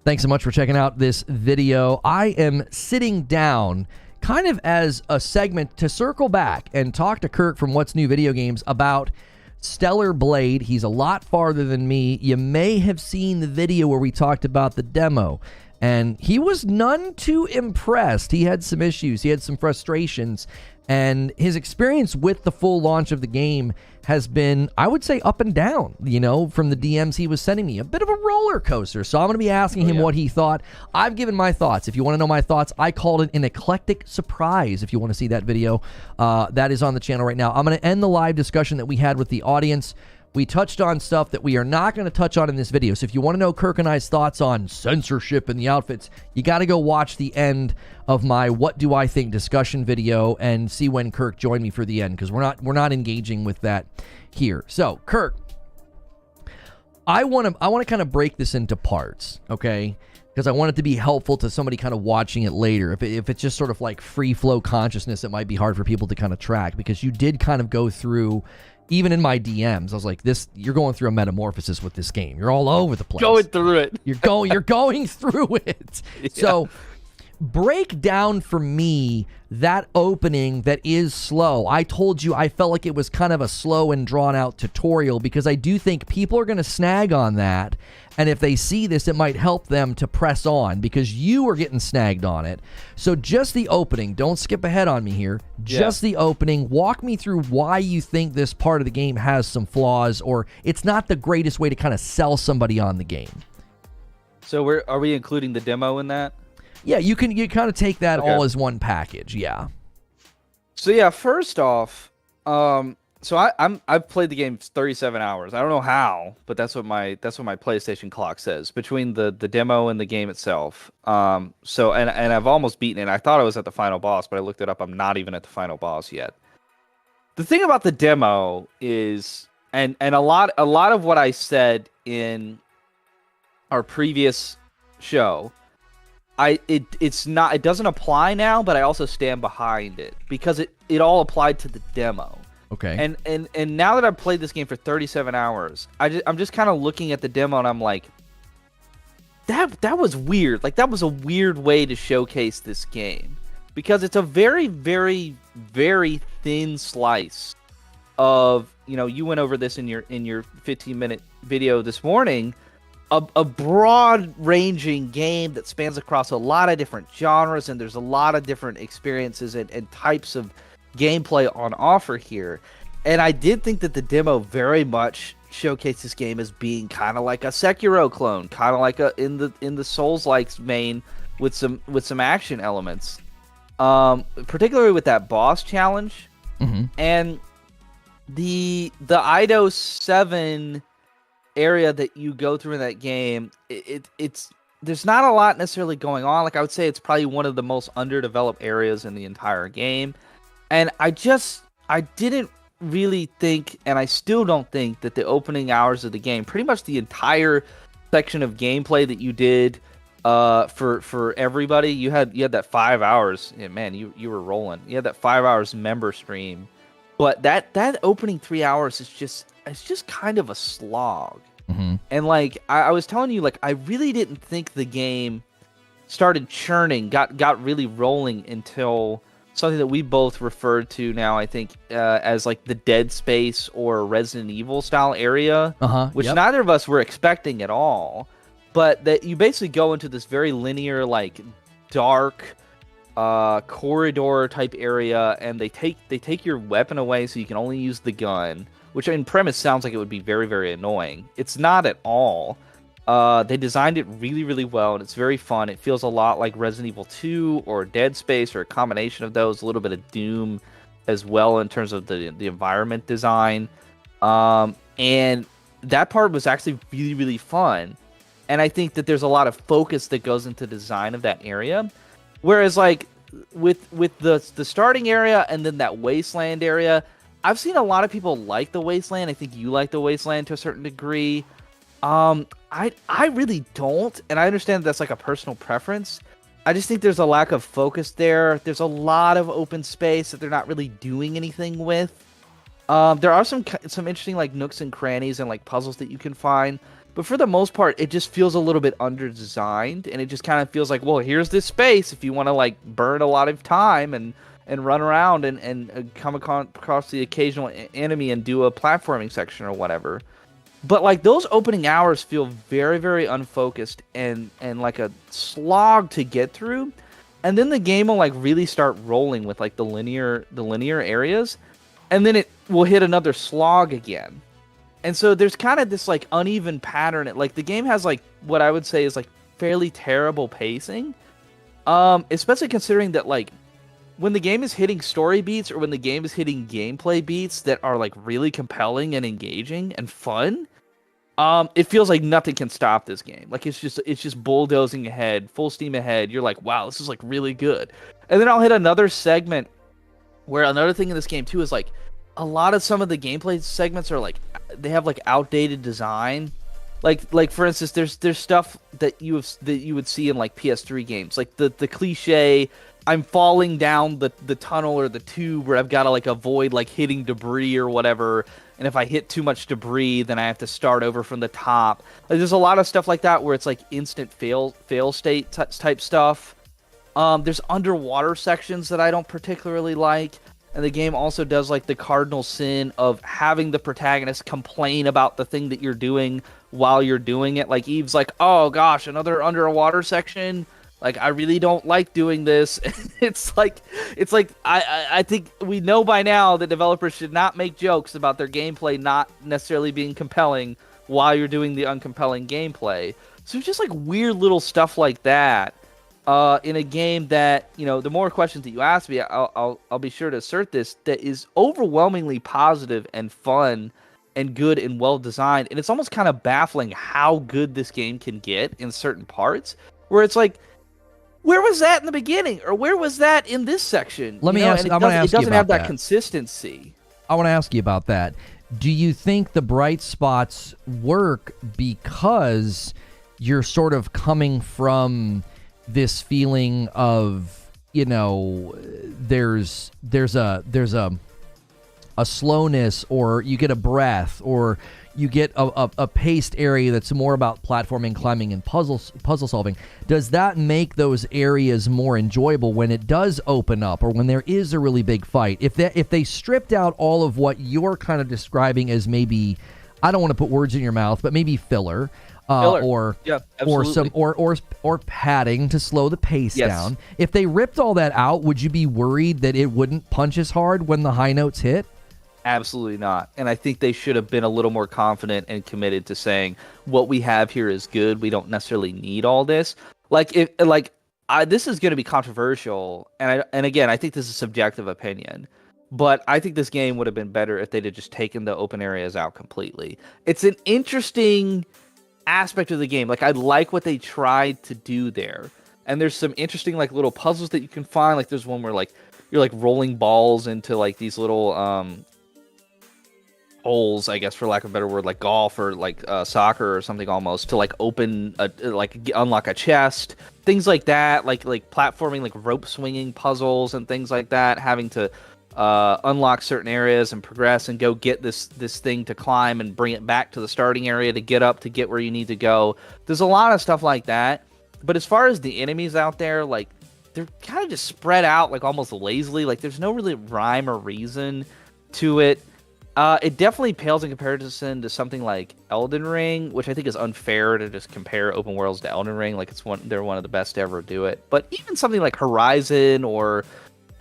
Thanks so much for checking out this video. I am sitting down kind of as a segment to circle back and talk to Kirk from What's New Video Games about stellarblade. He's a lot farther than me. You may have seen the video where we talked about the demo, and he was none too impressed. He had some issues. He had some frustrations, and his experience with the full launch of the game has been, I would say, up and down, you know, from the DMs he was sending me. A bit of a roller coaster. So I'm going to be asking him what he thought. I've given my thoughts. If you want to know my thoughts, I called it an eclectic surprise. If you want to see that video, that is on the channel right now. I'm going to end the live discussion that we had with the audience. We touched on stuff that we are not going to touch on in this video. So if you want to know Kirk and I's thoughts on censorship and the outfits, you got to go watch the end of my What Do I Think discussion video and see when Kirk joined me for the end, because we're not engaging with that here. So Kirk, I want to kind of break this into parts, okay? Because I want it to be helpful to somebody kind of watching it later. If it's just sort of like free flow consciousness, it might be hard for people to kind of track, because you did kind of go through. Even in my DMs, I was like, you're going through a metamorphosis with this game. You're all over the place. Going through it. You're going through it. Yeah. So break down for me that opening that is slow. I told you I felt like it was kind of a slow and drawn out tutorial, because I do think people are going to snag on that. And if they see this, it might help them to press on, because you are getting snagged on it. So just the opening, don't skip ahead on me here. Just the opening, walk me through why you think this part of the game has some flaws, or it's not the greatest way to kind of sell somebody on the game. So are we including the demo in that? Yeah, you kind of take that all as one package, yeah. So yeah, first off, so I've played the game 37 hours. I don't know how, but that's what my PlayStation clock says, between the demo and the game itself. So and I've almost beaten it. I thought I was at the final boss, but I looked it up. I'm not even at the final boss yet. The thing about the demo is, and a lot of what I said in our previous show, it doesn't apply now, but I also stand behind it, because it all applied to the demo. Okay. And now that I've played this game for 37 hours, I'm just kind of looking at the demo and I'm like, that was weird. Like, that was a weird way to showcase this game, because it's a very, very, very thin slice of, you know, you went over this in your 15-minute video this morning, a broad-ranging game that spans across a lot of different genres, and there's a lot of different experiences and types of gameplay on offer here. And I did think that the demo very much showcased this game as being kind of like a Sekiro clone, kind of like in the Souls-like vein, with some action elements, particularly with that boss challenge. Mm-hmm. And the Ido 7 area that you go through in that game, it's there's not a lot necessarily going on. Like, I would say it's probably one of the most underdeveloped areas in the entire game. And I didn't really think, and I still don't think, that the opening hours of the game, pretty much the entire section of gameplay that you did for everybody, you had that 5 hours. Yeah, man, you were rolling. You had that 5 hours member stream, but that opening 3 hours is just kind of a slog. Mm-hmm. And like I was telling you, like, I really didn't think the game started churning, got really rolling until something that we both referred to now, I think, as like the Dead Space or Resident Evil style area, which neither of us were expecting at all. But that you basically go into this very linear, like, dark corridor type area, and they take your weapon away, so you can only use the gun, which in premise sounds like it would be very, very annoying. It's not at all. They designed it really, really well, and it's very fun. It feels a lot like Resident Evil 2 or Dead Space, or a combination of those, a little bit of Doom as well in terms of the environment design. And that part was actually really, really fun. And I think that there's a lot of focus that goes into design of that area. Whereas, like, with the starting area and then that wasteland area, I've seen a lot of people like the wasteland. I think you like the wasteland to a certain degree. I really don't, and I understand that's like a personal preference. I just think there's a lack of focus there. There's a lot of open space that they're not really doing anything with. There are some interesting, like, nooks and crannies and, like, puzzles that you can find, but for the most part, it just feels a little bit under-designed, and it just kind of feels like, well, here's this space if you want to like burn a lot of time and run around and come across the occasional enemy and do a platforming section or whatever. But like those opening hours feel very, very unfocused and like a slog to get through. And then the game will like really start rolling with like the linear areas, and then it will hit another slog again. And so there's kind of this like uneven pattern. Like the game has like what I would say is like fairly terrible pacing. Especially considering that like when the game is hitting story beats or when the game is hitting gameplay beats that are like really compelling and engaging and fun, it feels like nothing can stop this game. Like it's just bulldozing ahead, full steam ahead. You're like, wow, this is like really good. And then I'll hit another segment where another thing in this game too is like a lot of some of the gameplay segments are like they have like outdated design. Like for instance, there's stuff that you would see in like PS3 games, like the cliche. I'm falling down the tunnel or the tube where I've got to like avoid like hitting debris or whatever. And if I hit too much debris, then I have to start over from the top. Like, there's a lot of stuff like that where it's like instant fail state type stuff. There's underwater sections that I don't particularly like. And the game also does like the cardinal sin of having the protagonist complain about the thing that you're doing while you're doing it. Like Eve's like, oh gosh, another underwater section. Like, I really don't like doing this. It's like I think we know by now that developers should not make jokes about their gameplay not necessarily being compelling while you're doing the uncompelling gameplay. So just like weird little stuff like that in a game that, you know, the more questions that you ask me, I'll be sure to assert this, that is overwhelmingly positive and fun and good and well designed. And it's almost kind of baffling how good this game can get in certain parts where it's like, where was that in the beginning? Or where was that in this section? Let me ask you about that. It doesn't have that consistency. I want to ask you about that. Do you think the bright spots work because you're sort of coming from this feeling of, you know, there's a slowness, or you get a breath, or you get a paced area that's more about platforming, climbing, and puzzle solving? Does that make those areas more enjoyable when it does open up, or when there is a really big fight? If they stripped out all of what you're kind of describing as, maybe, I don't want to put words in your mouth, but maybe filler, or padding to slow the pace down. If they ripped all that out, would you be worried that it wouldn't punch as hard when the high notes hit? Absolutely not. And I think they should have been a little more confident and committed to saying what we have here is good. We don't necessarily need all this. This is going to be controversial, and again, I think this is subjective opinion, but I think this game would have been better if they'd have just taken the open areas out completely. It's an interesting aspect of the game. Like, I like what they tried to do there, and there's some interesting like little puzzles that you can find. Like, there's one where like you're like rolling balls into like these little holes, I guess, for lack of a better word, like golf or like soccer or something, almost, to like unlock a chest, things like that, like platforming, like rope swinging puzzles and things like that, having to unlock certain areas and progress and go get this thing to climb and bring it back to the starting area to get up to get where you need to go. There's a lot of stuff like that, but as far as the enemies out there, like, they're kind of just spread out like almost lazily. Like, there's no really rhyme or reason to it. It definitely pales in comparison to something like Elden Ring, which I think is unfair to just compare open worlds to Elden Ring. Like, they're one of the best to ever do it. But even something like Horizon, or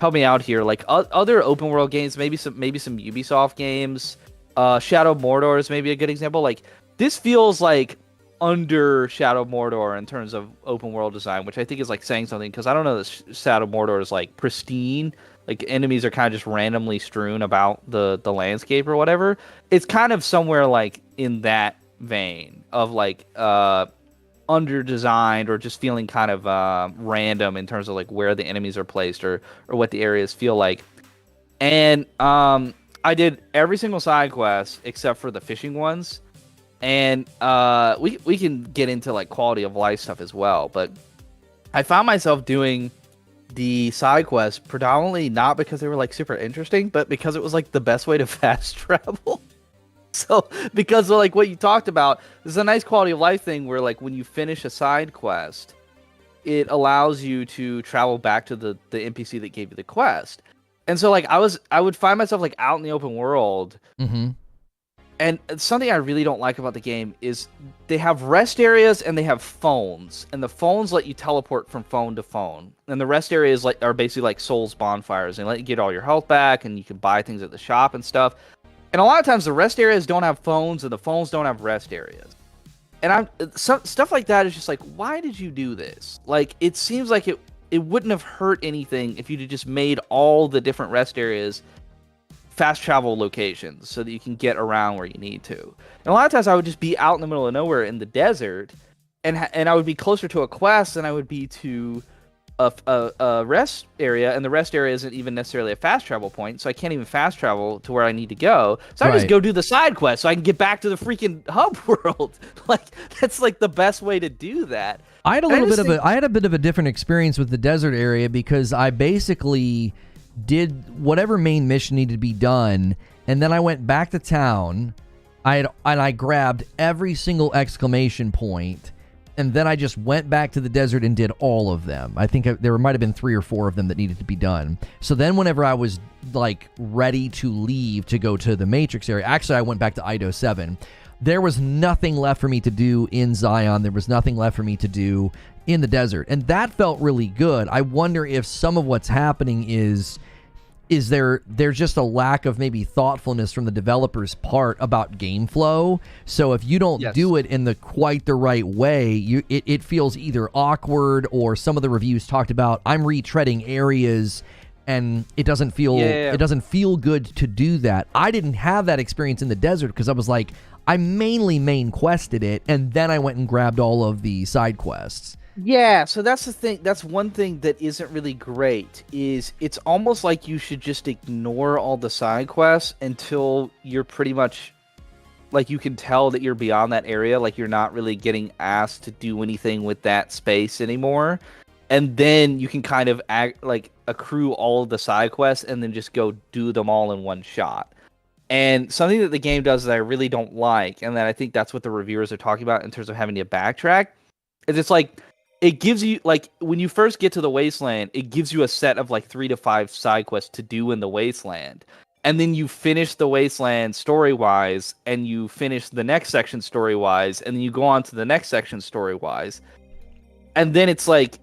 help me out here, like other open world games, maybe some Ubisoft games, Shadow of Mordor is maybe a good example. Like, this feels like under Shadow of Mordor in terms of open world design, which I think is like saying something, because I don't know that Shadow of Mordor is like pristine. Like, enemies are kind of just randomly strewn about the landscape or whatever. It's kind of somewhere like in that vein of like under designed, or just feeling kind of random in terms of like where the enemies are placed, or what the areas feel like. And I did every single side quest except for the fishing ones. And we can get into like quality of life stuff as well, but I found myself doing the side quests predominantly not because they were like super interesting, but because it was like the best way to fast travel. So because of like what you talked about, there's a nice quality of life thing where like when you finish a side quest, it allows you to travel back to the NPC that gave you the quest. And so like I would find myself like out in the open world. Mm-hmm. And something I really don't like about the game is they have rest areas and they have phones, and the phones let you teleport from phone to phone. And the rest areas like are basically like souls bonfires, and let you get all your health back, and you can buy things at the shop and stuff. And a lot of times the rest areas don't have phones, and the phones don't have rest areas. And stuff like that is just like, why did you do this? Like, it seems like it wouldn't have hurt anything if you'd just made all the different rest areas fast travel locations so that you can get around where you need to. And a lot of times I would just be out in the middle of nowhere in the desert, and I would be closer to a quest than I would be to a rest area, and the rest area isn't even necessarily a fast travel point, so I can't even fast travel to where I need to go. So I just go do the side quest so I can get back to the freaking hub world. Like, that's like the best way to do that. I had a bit of a different experience with the desert area because I basically did whatever main mission needed to be done, and then I went back to town. I grabbed every single exclamation point, and then I just went back to the desert and did all of them. I think there might have been 3 or 4 of them that needed to be done. So then whenever I was like ready to leave to go to the Matrix area, actually I went back to Ido 7. There was nothing left for me to do in Zion. There was nothing left for me to do in the desert. And that felt really good. I wonder if some of what's happening is there's just a lack of maybe thoughtfulness from the developer's part about game flow. So if you don't do it in quite the right way, it feels either awkward, or some of the reviews talked about I'm retreading areas and it doesn't feel good to do that. I didn't have that experience in the desert because I was like, I mainly main quested it, and then I went and grabbed all of the side quests. Yeah, so that's the thing. That's one thing that isn't really great, is it's almost like you should just ignore all the side quests until you're pretty much, like, you can tell that you're beyond that area, like you're not really getting asked to do anything with that space anymore. And then you can kind of accrue all of the side quests and then just go do them all in one shot. And something that the game does that I really don't like, and that I think that's what the reviewers are talking about in terms of having to backtrack, is it's like, it gives you, like, when you first get to the wasteland, it gives you a set of like 3 to 5 side quests to do in the wasteland. And then you finish the wasteland story-wise, and you finish the next section story-wise, and then you go on to the next section story-wise. And then it's like,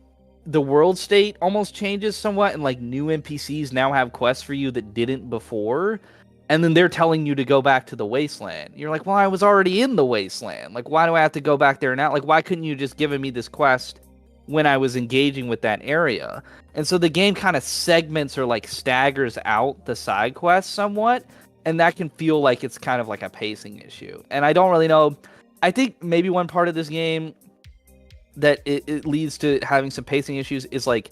the world state almost changes somewhat, and like new NPCs now have quests for you that didn't before. And then they're telling you to go back to the wasteland. You're like, well, I was already in the wasteland. Like, why do I have to go back there now? Like, why couldn't you just given me this quest when I was engaging with that area? And so the game kind of segments or like staggers out the side quests somewhat, and that can feel like it's kind of like a pacing issue. And I don't really know. I think maybe one part of this game that it leads to having some pacing issues is like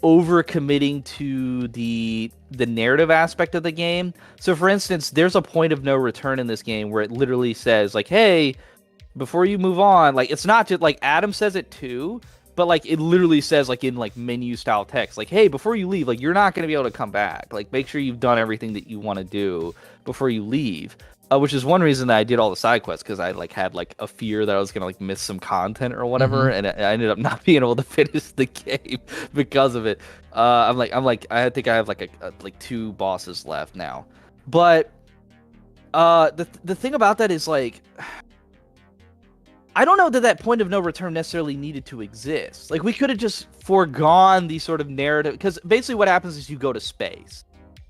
over committing to the narrative aspect of the game. So for instance, there's a point of no return in this game where it literally says like, hey, before you move on, like, it's not just like Adam says it too, but like it literally says like in like menu style text, like, hey, before you leave, like, you're not going to be able to come back. Like, make sure you've done everything that you want to do before you leave. Which is one reason that I did all the side quests, because I like had like a fear that I was gonna like miss some content or whatever, and I ended up not being able to finish the game because of it. I think I have like like 2 bosses left now, but the thing about that is like, I don't know that point of no return necessarily needed to exist. Like, we could have just foregone the sort of narrative, because basically what happens is you go to space.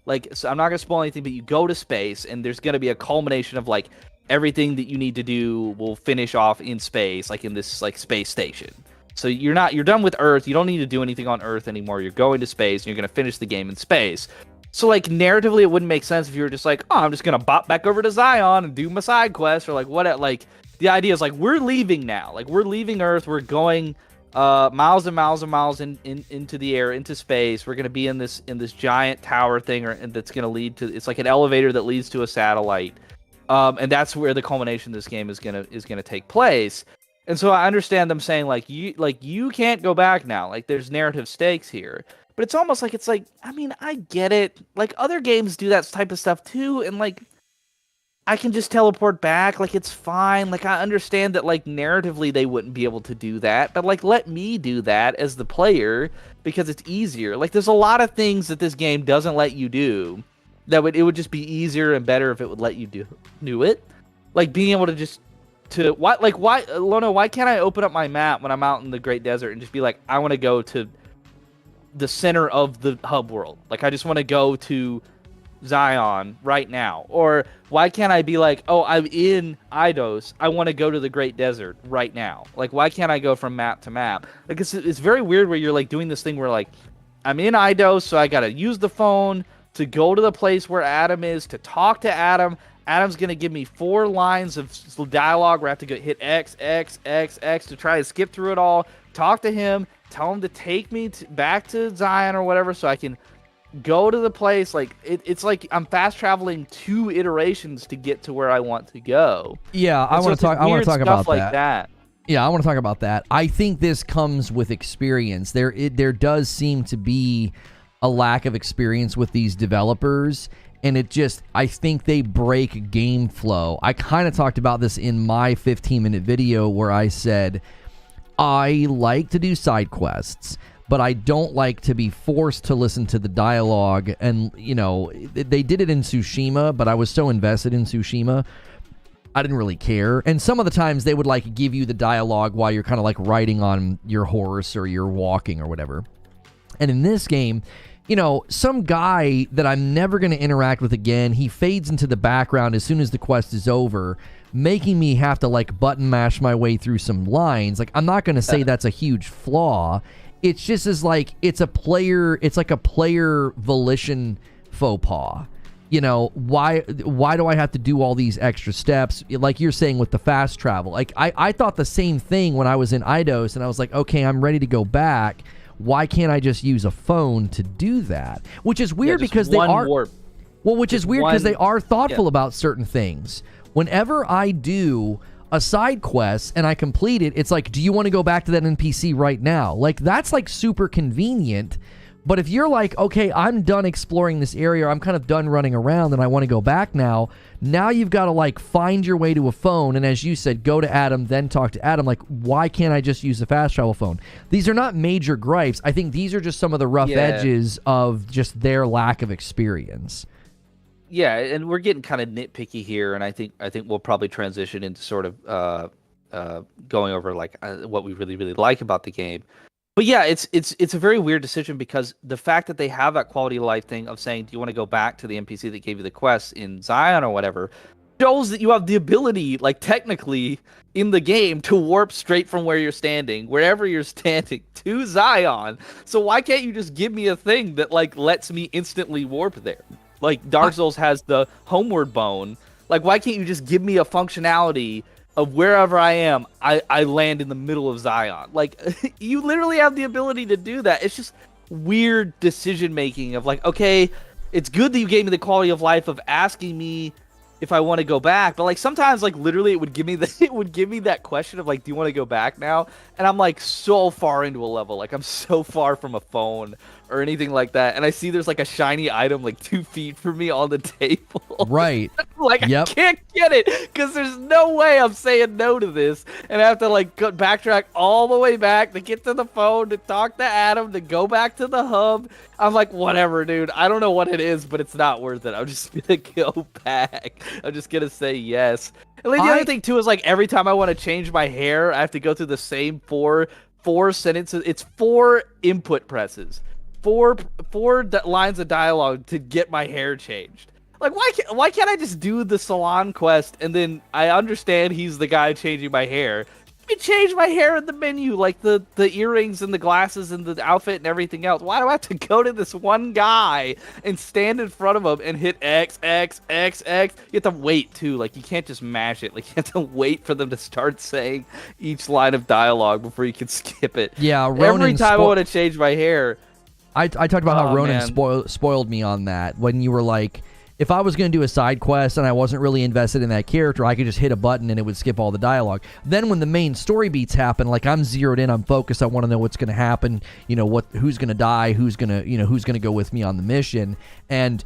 Like, so I'm not going to spoil anything, but you go to space, and there's going to be a culmination of, like, everything that you need to do will finish off in space, like, in this, like, space station. So you're done with Earth. You don't need to do anything on Earth anymore. You're going to space, and you're going to finish the game in space. So, like, narratively, it wouldn't make sense if you were just like, oh, I'm just going to bop back over to Zion and do my side quest, or, like, what, like, the idea is, like, we're leaving now. Like, we're leaving Earth. We're going miles and miles and miles into the air, into space. We're going to be in this giant tower thing, and that's going to lead to, it's like an elevator that leads to a satellite, and that's where the culmination of this game is going to take place. And so I understand them saying like, you can't go back now, like, there's narrative stakes here. But it's almost like, I mean, I get it, like, other games do that type of stuff too, and like, I can just teleport back. Like, it's fine. Like, I understand that, like, narratively they wouldn't be able to do that, but, like, let me do that as the player because it's easier. Like, there's a lot of things that this game doesn't let you do that it would just be easier and better if it would let you do it. Like, being able to just why Lono, why can't I open up my map when I'm out in the Great Desert and just be like, I want to go to the center of the hub world. Like, I just want to go to Zion right now. Or why can't I be like, oh, I'm in Eidos, I want to go to the Great Desert right now. Like, why can't I go from map to map? Like, it's very weird where you're like doing this thing where like, I'm in Eidos, so I gotta use the phone to go to the place where Adam is to talk to Adam. Adam's going to give me 4 lines of dialogue where I have to go hit X, X, X, X to try to skip through it all, talk to him, tell him to take me back to Zion or whatever so I can go to the place. Like, it's like I'm fast traveling 2 iterations to get to where I want to go. Yeah, I want to talk about like that. Yeah, I want to talk about that. I think this comes with experience. There does seem to be a lack of experience with these developers. And I think they break game flow. I kind of talked about this in my 15-minute video where I said, I like to do side quests, but I don't like to be forced to listen to the dialogue. And, you know, they did it in Tsushima, but I was so invested in Tsushima, I didn't really care. And some of the times they would, like, give you the dialogue while you're kind of, like, riding on your horse or you're walking or whatever. And in this game, you know, some guy that I'm never going to interact with again, he fades into the background as soon as the quest is over, making me have to, like, button mash my way through some lines. Like, I'm not going to say that's a huge flaw. It's just as, like, it's like a player volition faux pas. You know, why do I have to do all these extra steps? Like you're saying with the fast travel. Like, I thought the same thing when I was in Eidos, and I was like, okay, I'm ready to go back. Why can't I just use a phone to do that? Which is weird because they are warp. Well, which is weird because they are thoughtful about certain things. Whenever I do a side quest and I complete it, it's like, do you want to go back to that NPC right now? Like, that's like super convenient. But if you're like, okay, I'm done exploring this area, I'm kind of done running around and I want to go back now you've got to, like, find your way to a phone, and as you said, go to Adam, then talk to Adam. Like, why can't I just use the fast travel phone? These are not major gripes. I think these are just some of the rough edges of just their lack of experience. Yeah, and we're getting kind of nitpicky here, and I think we'll probably transition into sort of going over, like, what we really, really like about the game. But yeah, it's a very weird decision because the fact that they have that quality of life thing of saying, do you want to go back to the NPC that gave you the quest in Zion or whatever, shows that you have the ability, like, technically in the game to warp straight from where you're standing, wherever you're standing, to Zion. So why can't you just give me a thing that, like, lets me instantly warp there? Like, Dark Souls has the homeward bone. Like, why can't you just give me a functionality of wherever I am, I land in the middle of Zion? Like, you literally have the ability to do that. It's just weird decision making of, like, okay, it's good that you gave me the quality of life of asking me if I want to go back, but, like, sometimes, like, literally it would give me that question of, like, do you want to go back now? And I'm, like, so far into a level, like, I'm so far from a phone or anything like that, and I see there's, like, a shiny item, like, 2 feet from me on the table. Right. Like, I can't get it because there's no way I'm saying no to this, and I have to, like, backtrack all the way back to get to the phone, to talk to Adam, to go back to the hub. I'm like, whatever, dude. I don't know what it is, but it's not worth it. I'm just gonna go back. I'm just gonna say yes. And like, the other thing too is, like, every time I want to change my hair, I have to go through the same four sentences. It's 4 input presses, four lines of dialogue to get my hair changed. Like, why can't I just do the salon quest and then I understand he's the guy changing my hair? Let me change my hair in the menu, like the earrings and the glasses and the outfit and everything else. Why do I have to go to this one guy and stand in front of him and hit X, X, X, X? You have to wait, too. Like, you can't just mash it. Like, you have to wait for them to start saying each line of dialogue before you can skip it. Yeah, every time I want to change my hair. I talked about how Ronan spoiled me on that when you were like, if I was going to do a side quest and I wasn't really invested in that character, I could just hit a button and it would skip all the dialogue. Then when the main story beats happen, like, I'm zeroed in, I'm focused, I want to know what's going to happen, you know, who's going to die, who's going to go with me on the mission. And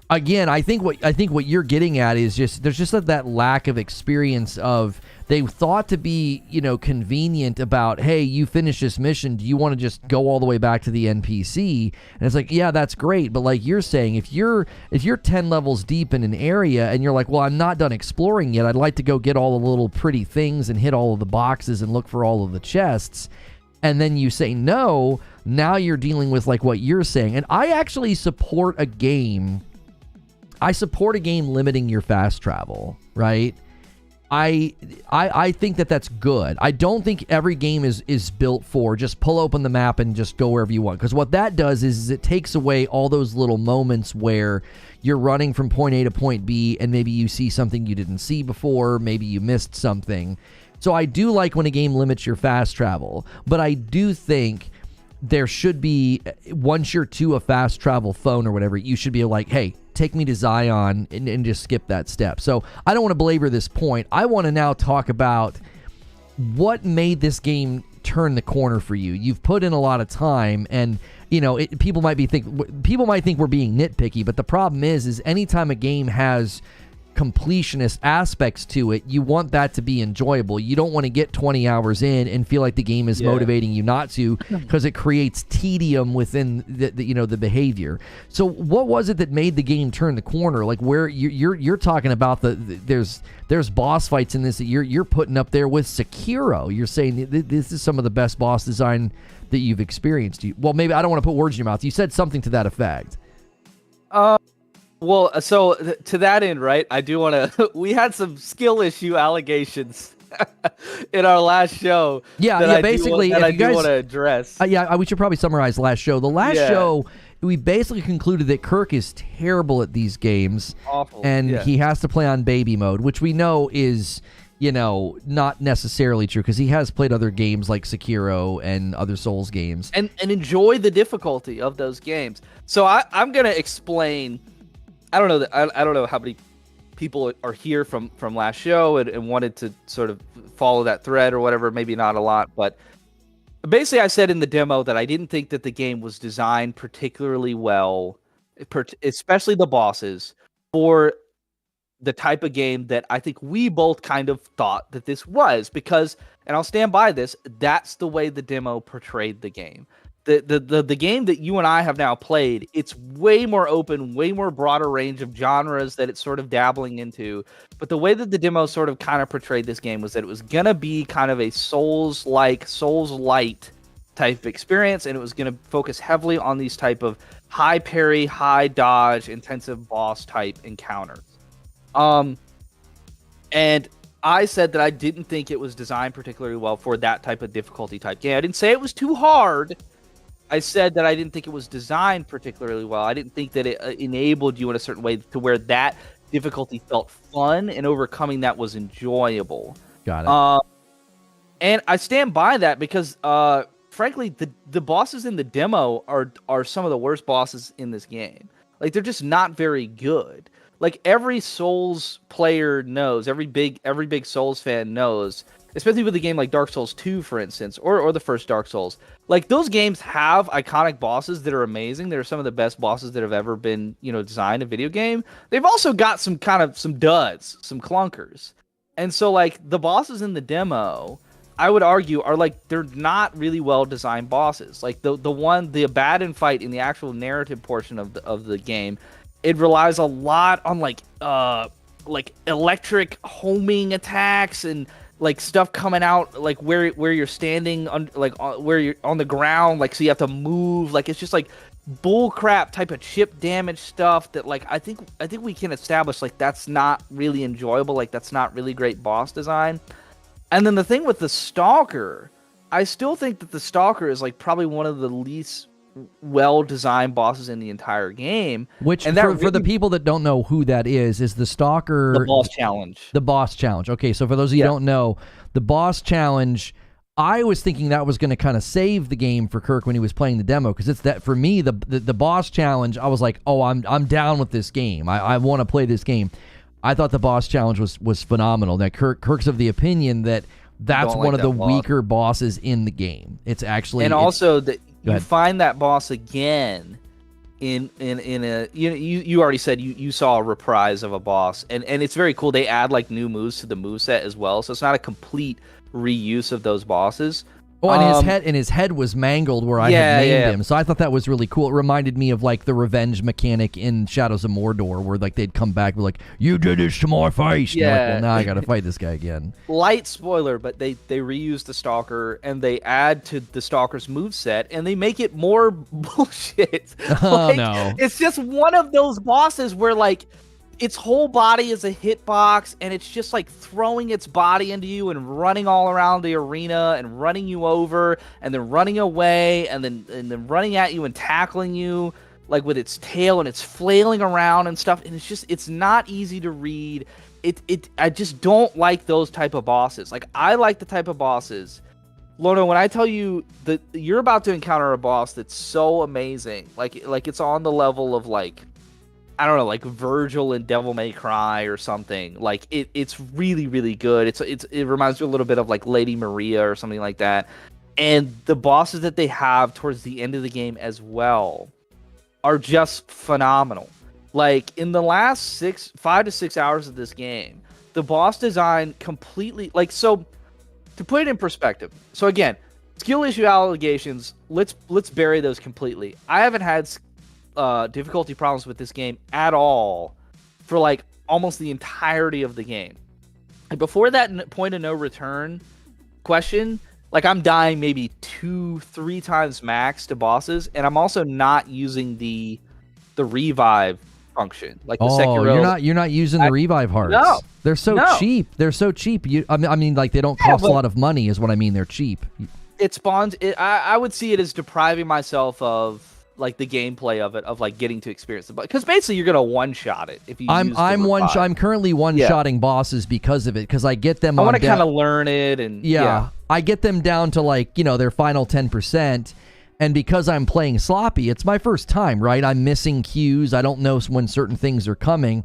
Again, I think what you're getting at is just there's just that lack of experience of they thought to be, convenient about, hey, you finish this mission, do you want to just go all the way back to the NPC? And it's like, yeah, that's great, but like you're saying, if you're 10 levels deep in an area and you're like, well, I'm not done exploring yet, I'd like to go get all the little pretty things and hit all of the boxes and look for all of the chests, and then you say no, now you're dealing with like what you're saying. And I actually support a game limiting your fast travel, right? I think that's good. I don't think every game is built for just pull open the map and just go wherever you want. Because what that does is it takes away all those little moments where you're running from point A to point B and maybe you see something you didn't see before, maybe you missed something. So I do like when a game limits your fast travel, but I do think there should be, once you're to a fast travel phone or whatever, you should be like, hey, take me to Zion and just skip that step. So I don't want to belabor this point. I want to now talk about what made this game turn the corner for you. You've put in a lot of time, and people might think we're being nitpicky, but the problem is anytime a game has completionist aspects to it, you want that to be enjoyable. You don't want to get 20 hours in and feel like the game is motivating you not to, because it creates tedium within the behavior. So what was it that made the game turn the corner? Like where you're talking about there's boss fights in this that you're putting up there with Sekiro. You're saying this is some of the best boss design that you've experienced. Well, maybe I don't want to put words in your mouth. You said something to that effect. Well, so to that end, right, I do want to, we had some skill issue allegations in our last show. Yeah, basically, that I do want to address. We should probably summarize the last show. The last show, we basically concluded that Kirk is terrible at these games. Awful. And he has to play on baby mode, which we know is, not necessarily true, because he has played other games like Sekiro and other Souls games. And enjoy the difficulty of those games. So I'm going to explain. I don't know how many people are here from last show and wanted to sort of follow that thread or whatever. Maybe not a lot, but basically I said in the demo that I didn't think that the game was designed particularly well, especially the bosses, for the type of game that I think we both kind of thought that this was, because, and I'll stand by this, that's the way the demo portrayed the game. The game that you and I have now played, it's way more open, way more broader range of genres that it's sort of dabbling into. But the way that the demo sort of kind of portrayed this game was that it was going to be kind of a Souls-like, Souls-light type experience, and it was going to focus heavily on these type of high parry, high dodge, intensive boss type encounters. And I said that I didn't think it was designed particularly well for that type of difficulty type game. I didn't say it was too hard. I said that I didn't think it was designed particularly well. I didn't think that it enabled you in a certain way to where that difficulty felt fun and overcoming that was enjoyable. Got it. And I stand by that because, frankly, the bosses in the demo are some of the worst bosses in this game. Like, they're just not very good. Like, every Souls player knows, every big Souls fan knows, especially with a game like Dark Souls 2, for instance, or the first Dark Souls. Like, those games have iconic bosses that are amazing. They're some of the best bosses that have ever been, designed in a video game. They've also got some duds, some clunkers. And so, like, the bosses in the demo, I would argue, are like, they're not really well designed bosses. Like, the Abaddon fight in the actual narrative portion of the game, it relies a lot on like electric homing attacks and like stuff coming out like where you're standing on, like where you're on the ground, like, so you have to move. Like, it's just like bull crap type of chip damage stuff that, like, I think we can establish, like, that's not really enjoyable. Like, that's not really great boss design. And then the thing with the Stalker, I still think that the Stalker is like probably one of the least well-designed bosses in the entire game. Which, and for the people that don't know who that is the Stalker... The boss challenge. The boss challenge. Okay, so for those of you who don't know, the boss challenge, I was thinking that was going to kind of save the game for Kirk when he was playing the demo, because it's that, for me, the boss challenge, I was like, oh, I'm down with this game. I want to play this game. I thought the boss challenge was phenomenal. Now, Kirk's of the opinion that that's one of the weaker bosses in the game. It's actually... And also... You find that boss again in a you already said you saw a reprise of a boss, and it's very cool. They add like new moves to the moveset as well, so it's not a complete reuse of those bosses. Oh, and his head was mangled where I had named him. So I thought that was really cool. It reminded me of like the revenge mechanic in Shadows of Mordor, where like they'd come back and be like, "You did this to my face." Yeah. And like, well, now I got to fight this guy again. Light spoiler, but they reuse the Stalker and they add to the Stalker's moveset and they make it more bullshit. Oh like, no! It's just one of those bosses where like its whole body is a hitbox, and it's just like throwing its body into you and running all around the arena and running you over and then running away and then running at you and tackling you like with its tail, and it's flailing around and stuff, and it's not easy to read. I just don't like those type of bosses. Like, I like the type of bosses, Lono, when I tell you that you're about to encounter a boss that's so amazing, like it's on the level of like, I don't know, like Virgil in Devil May Cry or something. Like it's really, really good. It reminds me a little bit of like Lady Maria or something like that. And the bosses that they have towards the end of the game as well are just phenomenal. Like in the last 5 to 6 hours of this game, the boss design completely, like, so to put it in perspective. So again, skill issue allegations, let's bury those completely. I haven't had difficulty problems with this game at all for like almost the entirety of the game. And before that point of no return question, like I'm dying maybe 2-3 times max to bosses, and I'm also not using the revive function. Like the Sekiro. You're not using the revive hearts. No, they're so cheap. They're so cheap. I mean, like they don't cost a lot of money, is what I mean. They're cheap. It spawns. I would see it as depriving myself of like the gameplay of it, of like getting to experience it, because basically you're gonna one shot it if you. I'm currently one shotting bosses because of it, because I get them. I want to kind of learn it, and I get them down to like their final 10%. And because I'm playing sloppy, it's my first time, right? I'm missing cues. I don't know when certain things are coming.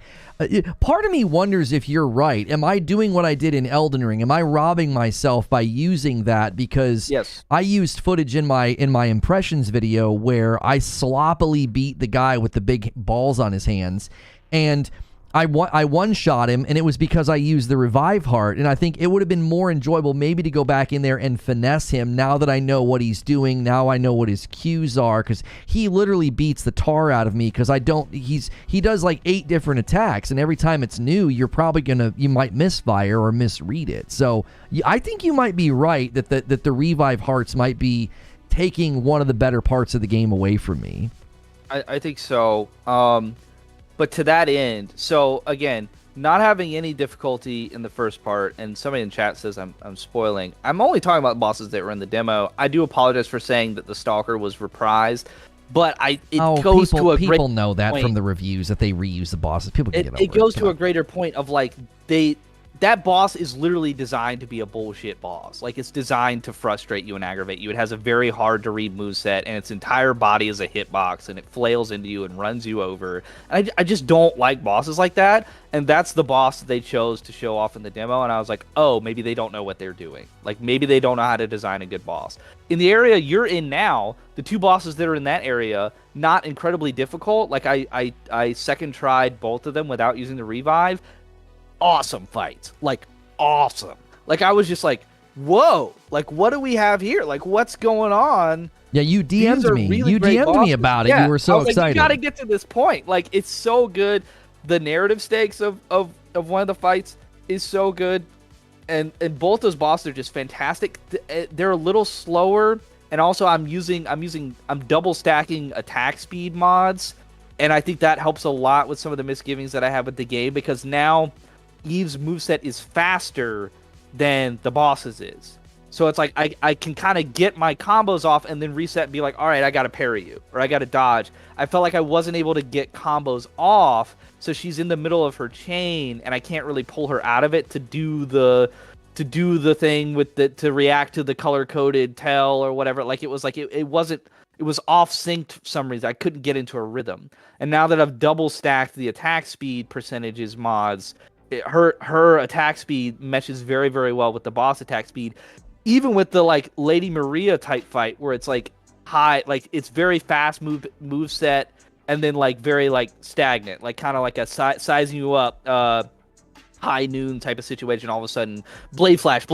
Part of me wonders if you're right. Am I doing what I did in Elden Ring? Am I robbing myself by using that? Because I used footage in my impressions video where I sloppily beat the guy with the big balls on his hands, and I one-shot him, and it was because I used the revive heart, and I think it would have been more enjoyable maybe to go back in there and finesse him now that I know what he's doing, now I know what his cues are, because he literally beats the tar out of me, because he does like 8 different attacks, and every time it's new, you might misfire or misread it. So I think you might be right that the revive hearts might be taking one of the better parts of the game away from me. I think so. But to that end, so again, not having any difficulty in the first part, and somebody in chat says I'm spoiling. I'm only talking about bosses that were in the demo. I do apologize for saying that the Stalker was reprised, but people know that from the reviews that they reuse the bosses. People can get over it. It goes to a greater point of like that boss is literally designed to be a bullshit boss. Like, it's designed to frustrate you and aggravate you. It has a very hard to read moveset, and its entire body is a hitbox, and it flails into you and runs you over. And I just don't like bosses like that, and that's the boss that they chose to show off in the demo, and I was like, oh, maybe they don't know what they're doing. Like, maybe they don't know how to design a good boss. In the area you're in now, the 2 bosses that are in that area, not incredibly difficult. Like, I second tried both of them without using the revive. Awesome fights, like awesome. Like, I was just like, whoa, like, what do we have here? Like, what's going on? Yeah, you DM'd me. You DM'd me about it. You were so excited. Like, you got to get to this point. Like, it's so good. The narrative stakes of one of the fights is so good, and both those bosses are just fantastic. They're a little slower, and also I'm double stacking attack speed mods, and I think that helps a lot with some of the misgivings that I have with the game, because now Eve's moveset is faster than the boss's is. So it's like I can kind of get my combos off and then reset and be like, all right, I got to parry you, or I got to dodge. I felt like I wasn't able to get combos off, so she's in the middle of her chain, and I can't really pull her out of it to do the thing with to react to the color-coded tell or whatever. Like, it was like it was off-synced for some reason. I couldn't get into a rhythm. And now that I've double stacked the attack speed percentages mods, her attack speed meshes very, very well with the boss attack speed. Even with the like Lady Maria type fight, where it's like high, like it's very fast move set, and then like very like stagnant, like kind of like a sizing you up high noon type of situation. All of a sudden blade flash,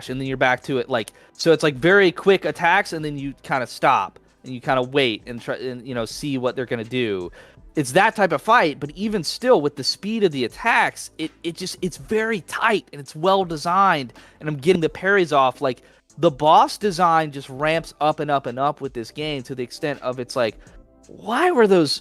and then you're back to it. Like, so it's like very quick attacks, and then you kind of stop and you kind of wait and try and, you know, see what they're going to do. It's that type of fight, but even still, with the speed of the attacks, it's very tight and it's well designed, and I'm getting the parries off. Like, the boss design just ramps up and up and up with this game, to the extent of, it's like, why were those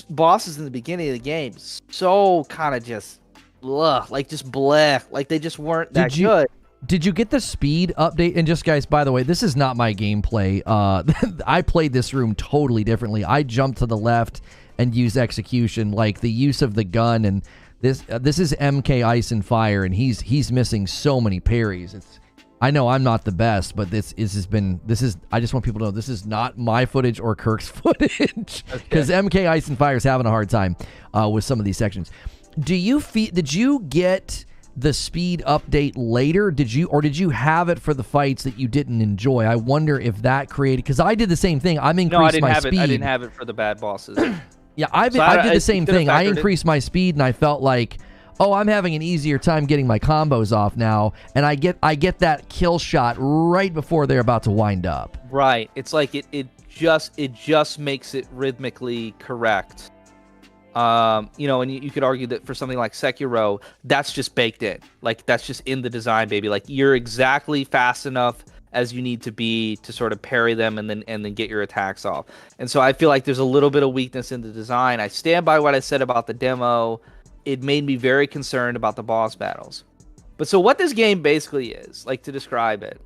bosses in the beginning of the game so kind of just like just bleh, like they just weren't that good. Did you get the speed update? And just, guys, by the way, this is not my gameplay. I played this room totally differently. I jumped to the left and used execution, like the use of the gun. And this is MK Ice and Fire, and he's missing so many parries. I know I'm not the best, but this is. I just want people to know this is not my footage or Kirk's footage, because MK Ice and Fire is having a hard time with some of these sections. Did you get the speed update later? Did you have it for the fights that you didn't enjoy? I wonder if that created, because I did the same thing. I'm increased my speed. I didn't have it for the bad bosses. Yeah, I did the same thing. I increased my speed, and I felt like, oh, I'm having an easier time getting my combos off now, and I get that kill shot right before they're about to wind up. Right. It's like it just makes it rhythmically correct. You know, and you could argue that for something like Sekiro, that's just baked in. Like, that's just in the design, baby. Like, you're exactly fast enough as you need to be to sort of parry them and then get your attacks off. And so I feel like there's a little bit of weakness in the design. I stand by what I said about the demo. It made me very concerned about the boss battles. But so what this game basically is, like, to describe it,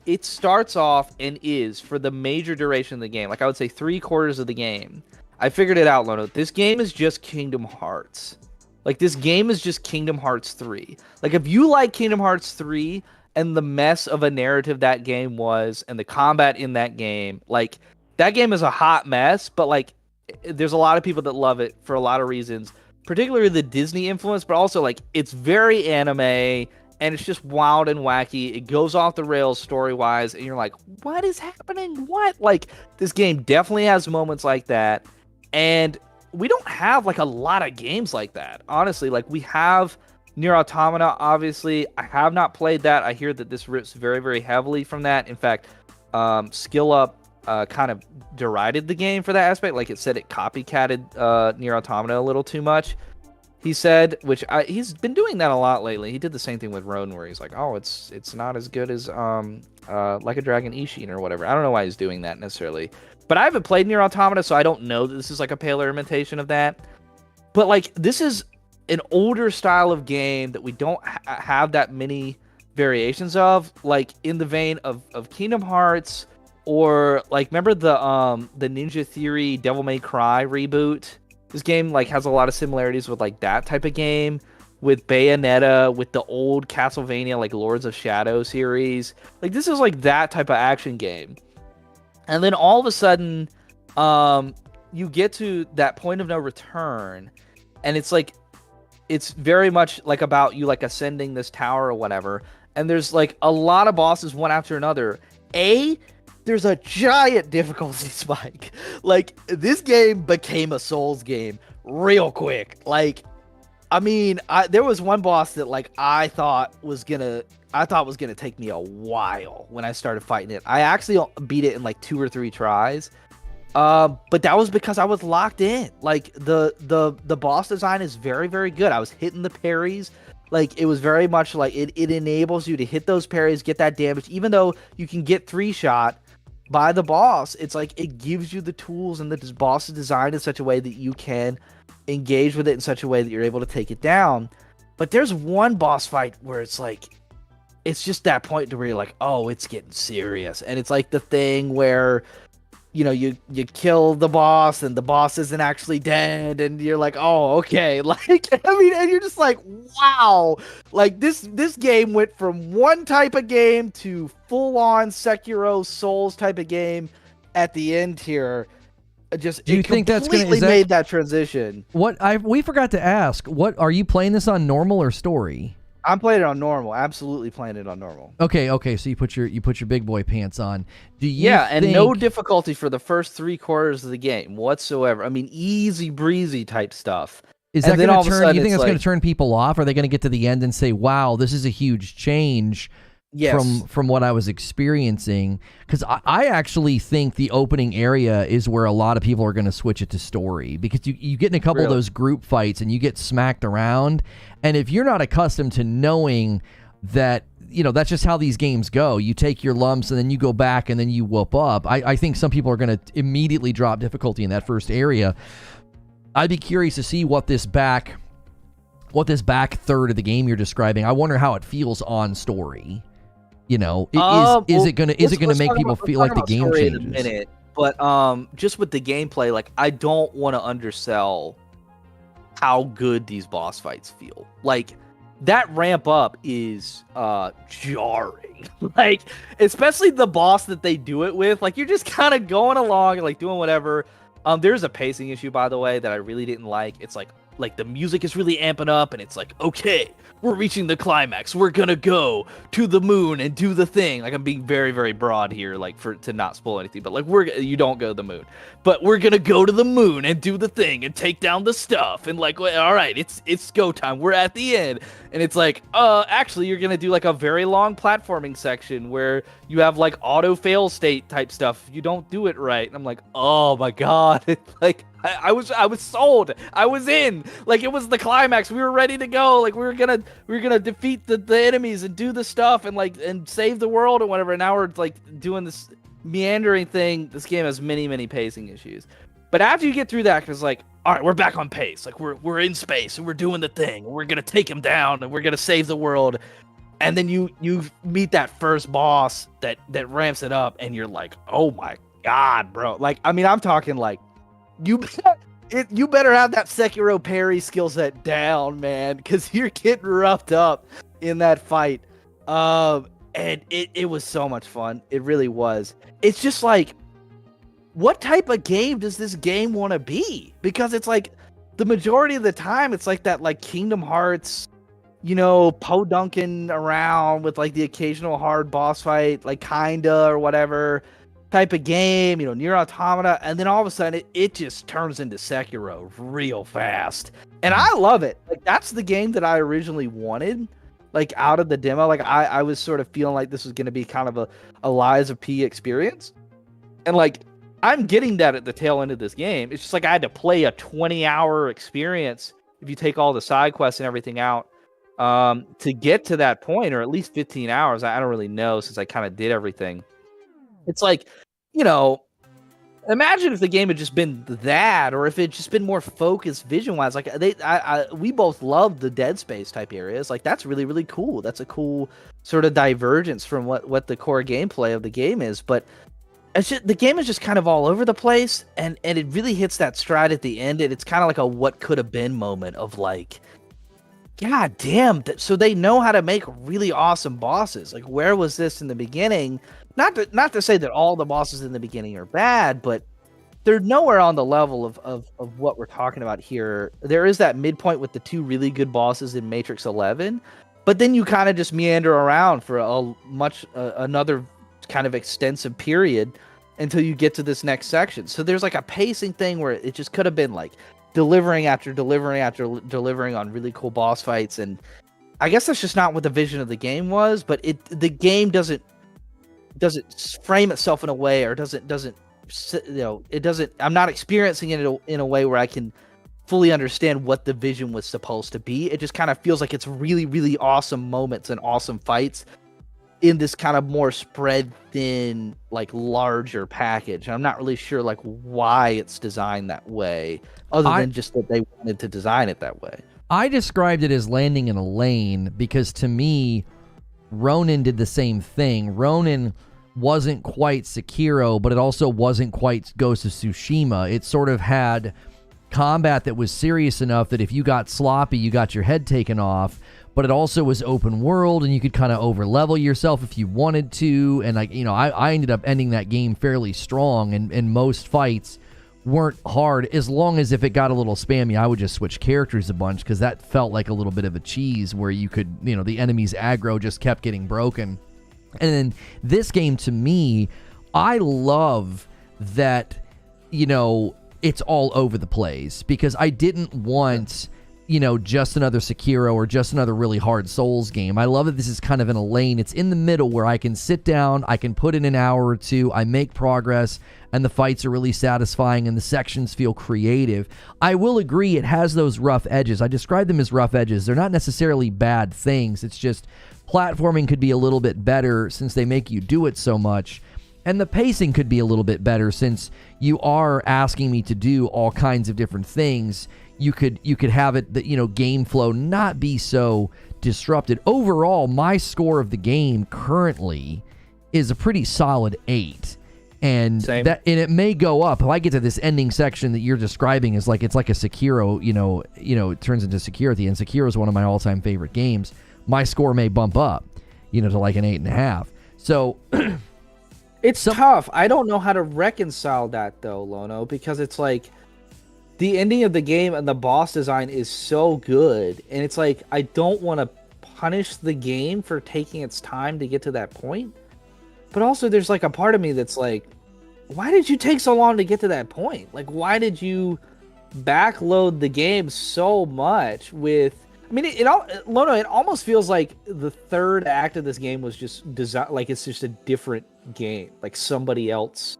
it starts off and is, for the major duration of the game, like I would say 3/4 of the game, I figured it out, Lono. This game is just Kingdom Hearts. Like, this game is just Kingdom Hearts 3. Like, if you like Kingdom Hearts 3 and the mess of a narrative that game was, and the combat in that game, like, that game is a hot mess, but, like, there's a lot of people that love it for a lot of reasons, particularly the Disney influence, but also, like, it's very anime, and it's just wild and wacky. It goes off the rails story-wise, and you're like, what is happening? What? Like, this game definitely has moments like that. And we don't have, like, a lot of games like that, honestly. Like, we have Nier Automata, obviously. I have not played that. I hear that this rips very, very heavily from that. In fact, Skill Up kind of derided the game for that aspect. Like, it said it copycatted Nier Automata a little too much, he said, which he's been doing that a lot lately. He did the same thing with Roden, where he's like, oh, it's not as good as Like a Dragon Ishin or whatever. I don't know why he's doing that necessarily. But I haven't played Nier Automata, so I don't know that this is like a paler imitation of that. But, like, this is an older style of game that we don't have that many variations of, like, in the vein of Kingdom Hearts, or, like, remember the Ninja Theory Devil May Cry reboot? This game, like, has a lot of similarities with, like, that type of game, with Bayonetta, with the old Castlevania, like, Lords of Shadow series. Like, this is, like, that type of action game. And then all of a sudden, you get to that point of no return, and it's like, it's very much like about you, like, ascending this tower or whatever, and there's, like, a lot of bosses one after another. There's a giant difficulty spike. Like, this game became a Souls game real quick. Like, I mean, there was one boss that, like, I thought was gonna take me a while when I started fighting it. I actually beat it in like 2 or 3 tries. But that was because I was locked in. Like, the boss design is very, very good. I was hitting the parries. Like, it was very much like it enables you to hit those parries, get that damage. Even though you can get 3-shot by the boss, it's like it gives you the tools, and the boss is designed in such a way that you can engage with it in such a way that you're able to take it down. But there's one boss fight where it's like, it's just that point to where you're like, oh, it's getting serious. And it's like the thing where, you know, you kill the boss and the boss isn't actually dead, and you're like, oh, okay. Like, I mean, and you're just like, wow. Like, this game went from one type of game to full-on Sekiro Souls type of game at the end here. Just, do you think that's gonna made that transition? We forgot to ask, what are you playing this on, normal or story? I'm playing it on normal. Absolutely playing it on normal. Okay. So you put your big boy pants on. Do you? Yeah, and no difficulty for the first 3/4 of the game whatsoever. I mean, easy breezy type stuff. Is that going to turn? You think that's going to turn people off? Are they going to get to the end and say, "Wow, this is a huge change"? Yes. From what I was experiencing, because I actually think the opening area is where a lot of people are going to switch it to story, because you get in a couple of those group fights and you get smacked around, and if you're not accustomed to knowing that, that's just how these games go, you take your lumps and then you go back and then you whoop up, I think some people are going to immediately drop difficulty in that first area. I'd be curious to see what this back third of the game you're describing, I wonder how it feels on story. Is it gonna make people feel like the game changes? In a minute, but just with the gameplay, like, I don't want to undersell how good these boss fights feel. Like, that ramp up is jarring. Like, especially the boss that they do it with. Like, you're just kind of going along and like doing whatever. There's a pacing issue, by the way, that I really didn't like. It's like the music is really amping up, and it's like, okay, we're reaching the climax. We're gonna go to the moon and do the thing. Like, I'm being very, very broad here, like, to not spoil anything, but like, you don't go to the moon, but we're gonna go to the moon and do the thing and take down the stuff, and like, all right, it's go time. We're at the end, and it's like, actually, you're gonna do like a very long platforming section where you have like auto fail state type stuff. You don't do it right, and I'm like, oh my god, it's like. I was sold. I was in. Like, it was the climax. We were ready to go. Like, we were gonna defeat the enemies and do the stuff and save the world and whatever. And now we're like doing this meandering thing. This game has many pacing issues. But after you get through that, it's like, all right, we're back on pace. Like, we're in space and we're doing the thing. And we're gonna take him down and we're gonna save the world. And then you meet that first boss that ramps it up, and you're like, oh my god, bro. Like, I mean, I'm talking like. You better have that Sekiro parry skill set down, man, because you're getting roughed up in that fight. And it was so much fun. It really was. It's just like, what type of game does this game want to be? Because it's like, the majority of the time, it's like that, like, Kingdom Hearts, podunking around with like the occasional hard boss fight, like kinda or whatever. Type of game, Nier Automata, and then all of a sudden it just turns into Sekiro real fast, and I love it. Like, that's the game that I originally wanted, like, out of the demo. Like, I was sort of feeling like this was going to be kind of a Lies of P experience, and like, I'm getting that at the tail end of this game. It's just like I had to play a 20-hour experience if you take all the side quests and everything out to get to that point, or at least 15 hours. I don't really know, since I kind of did everything. It's like, imagine if the game had just been that, or if it just been more focused vision-wise. Like, we both love the Dead Space type areas. Like, that's really, really cool. That's a cool sort of divergence from what the core gameplay of the game is. But it's just, the game is just kind of all over the place, and it really hits that stride at the end. And it's kind of like a what could have been moment of like, god damn. So they know how to make really awesome bosses. Like, where was this in the beginning? Not to say that all the bosses in the beginning are bad, but they're nowhere on the level of what we're talking about here. There is that midpoint with the two really good bosses in Matrix 11, but then you kind of just meander around for another kind of extensive period until you get to this next section. So there's like a pacing thing where it just could have been like delivering after delivering after delivering on really cool boss fights, and I guess that's just not what the vision of the game was. But the game doesn't frame itself in a way, or I'm not experiencing it in a way where I can fully understand what the vision was supposed to be. It just kind of feels like it's really, really awesome moments and awesome fights in this kind of more spread thin, like, larger package. I'm not really sure like why it's designed that way, other than just that they wanted to design it that way. I described it as landing in a lane, because to me, Ronin did the same thing. Ronin wasn't quite Sekiro, but it also wasn't quite Ghost of Tsushima. It sort of had combat that was serious enough that if you got sloppy, you got your head taken off, but it also was open world, and you could kind of over-level yourself if you wanted to, and I ended up ending that game fairly strong, and most fights weren't hard, as long as if it got a little spammy, I would just switch characters a bunch, because that felt like a little bit of a cheese where you could, the enemy's aggro just kept getting broken. And then this game, to me, I love that, it's all over the place, because I didn't want, just another Sekiro or just another really hard Souls game. I love that this is kind of in a lane. It's in the middle where I can sit down, I can put in an hour or two, I make progress, and the fights are really satisfying and the sections feel creative. I will agree it has those rough edges. I describe them as rough edges. They're not necessarily bad things. It's just platforming could be a little bit better since they make you do it so much. And the pacing could be a little bit better since you are asking me to do all kinds of different things. You could have it that, game flow not be so disrupted. Overall, my score of the game currently is a pretty solid 8. And it may go up if I get to this ending section that you're describing is like it's like a Sekiro, it turns into Sekiro at the end. Sekiro is one of my all-time favorite games. My score may bump up, to like an 8.5. So it's tough. I don't know how to reconcile that though, Lono, because it's like the ending of the game and the boss design is so good, and it's like I don't want to punish the game for taking its time to get to that point. But also there's like a part of me that's like, why did you take so long to get to that point? Like, why did you backload the game so much with... I mean, Lono, it almost feels like the third act of this game was just designed, like it's just a different game. Like somebody else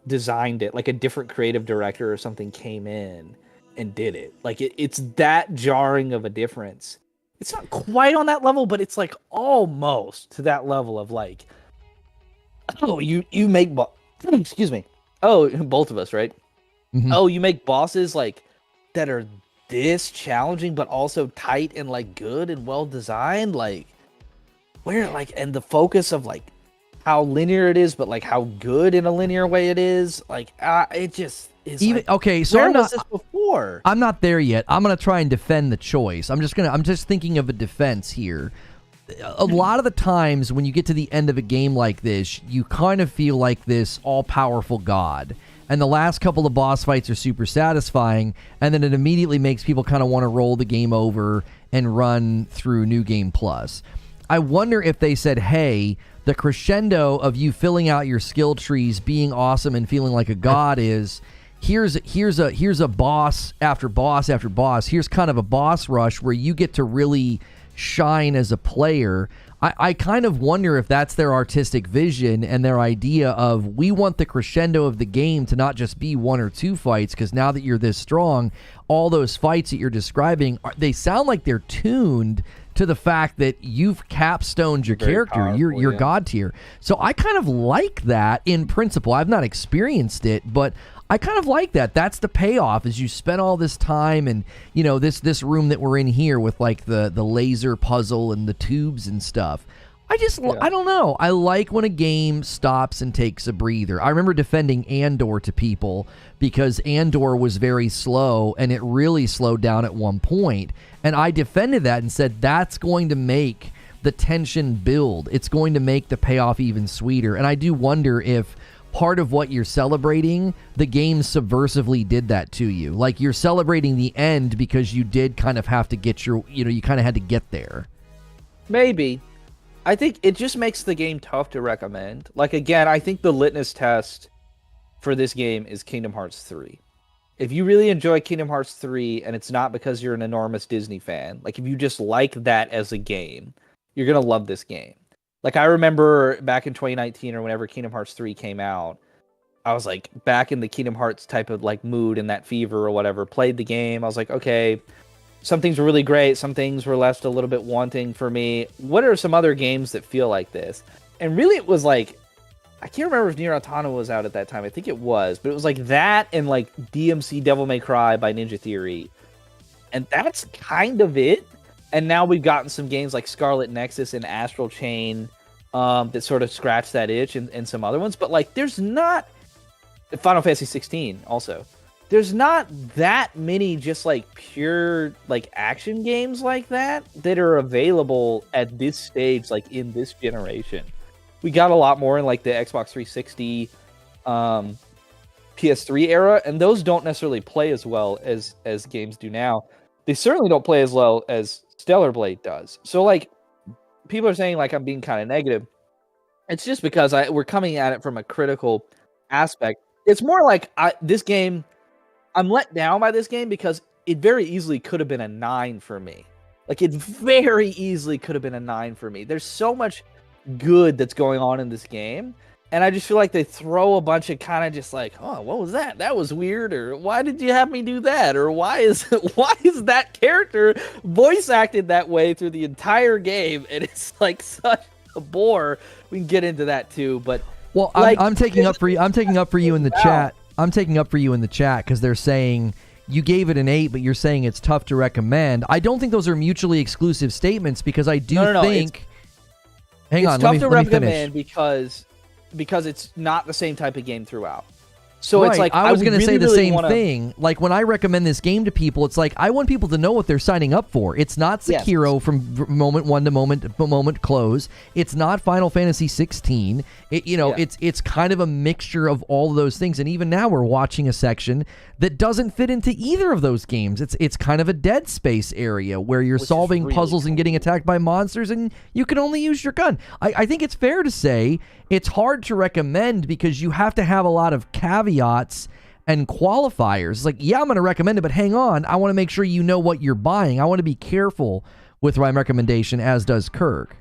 designed it, like a different creative director or something came in and did it. Like it's that jarring of a difference. It's not quite on that level, but it's like almost to that level of like, oh, you make excuse me. Oh, both of us, right? Mm-hmm. Oh, you make bosses like that are this challenging, but also tight and like good and well designed. Like where like, and the focus of like how linear it is, but like how good in a linear way it is. Like it just is. Even like, okay, so where was this before? I'm not there yet. I'm gonna try and defend the choice. I'm just thinking of a defense here. A lot of the times when you get to the end of a game like this, you kind of feel like this all-powerful god. And the last couple of boss fights are super satisfying, and then it immediately makes people kind of want to roll the game over and run through New Game Plus. I wonder if they said, hey, the crescendo of you filling out your skill trees, being awesome and feeling like a god is... Here's a boss after boss after boss. Here's kind of a boss rush where you get to really shine as a player. I kind of wonder if that's their artistic vision and their idea of, we want the crescendo of the game to not just be 1 or 2 fights, because now that you're this strong, all those fights that you're describing, they sound like they're tuned to the fact that you've capstoned your character. You're god tier. So I kind of like that in principle. I've not experienced it, but I kind of like that. That's the payoff, is you spent all this time and, this room that we're in here with like the laser puzzle and the tubes and stuff. I don't know. I like when a game stops and takes a breather. I remember defending Andor to people because Andor was very slow and it really slowed down at one point. And I defended that and said, that's going to make the tension build. It's going to make the payoff even sweeter. And I do wonder if part of what you're celebrating, the game subversively did that to you. Like you're celebrating the end because you did kind of have to get you kind of had to get there. Maybe. I think it just makes the game tough to recommend. Like, again, I think the litmus test for this game is Kingdom Hearts 3. If you really enjoy Kingdom Hearts 3, and it's not because you're an enormous Disney fan, like if you just like that as a game, you're going to love this game. Like, I remember back in 2019 or whenever Kingdom Hearts 3 came out, I was like back in the Kingdom Hearts type of like mood and that fever or whatever, played the game. I was like, okay, some things were really great. Some things were left a little bit wanting for me. What are some other games that feel like this? And really it was like, I can't remember if Nier Automata was out at that time. I think it was, but it was like that and like DMC Devil May Cry by Ninja Theory. And that's kind of it. And now we've gotten some games like Scarlet Nexus and Astral Chain that sort of scratch that itch, and some other ones. But like, there's not... Final Fantasy 16 also. There's not that many just like pure like action games like that are available at this stage, like in this generation. We got a lot more in like the Xbox 360 PS3 era, and those don't necessarily play as well as games do now. They certainly don't play as well as Stellar Blade does. So like people are saying like I'm being kind of negative. It's just because we're coming at it from a critical aspect. It's more like this game, I'm let down by this game because it very easily could have been a 9 for me. Like it very easily could have been a 9 for me. There's so much good that's going on in this game, and I just feel like they throw a bunch of kind of just like, oh, what was that? That was weird, or why did you have me do that, or why is that character voice acted that way through the entire game? And it's like such a bore. We can get into that too, but well, like, I'm taking up for you. I'm taking up for you in the chat. I'm taking up for you in the chat because they're saying you gave it an 8, but you're saying it's tough to recommend. I don't think those are mutually exclusive statements because I do think. Hang on, it's tough to let me recommend finish. because it's not the same type of game throughout. So right. it's like I was going to say the same wanna... thing. Like when I recommend this game to people, it's like I want people to know what they're signing up for. It's not Sekiro from moment 1 to moment close. It's not Final Fantasy 16. It's kind of a mixture of all of those things. And even now we're watching a section that doesn't fit into either of those games. It's kind of a Dead Space area where you're solving really puzzles and getting attacked by monsters, and you can only use your gun. I think it's fair to say it's hard to recommend because you have to have a lot of caveats and qualifiers. Like, yeah, I'm going to recommend it, but hang on. I want to make sure you know what you're buying. I want to be careful with my recommendation, as does Kirk.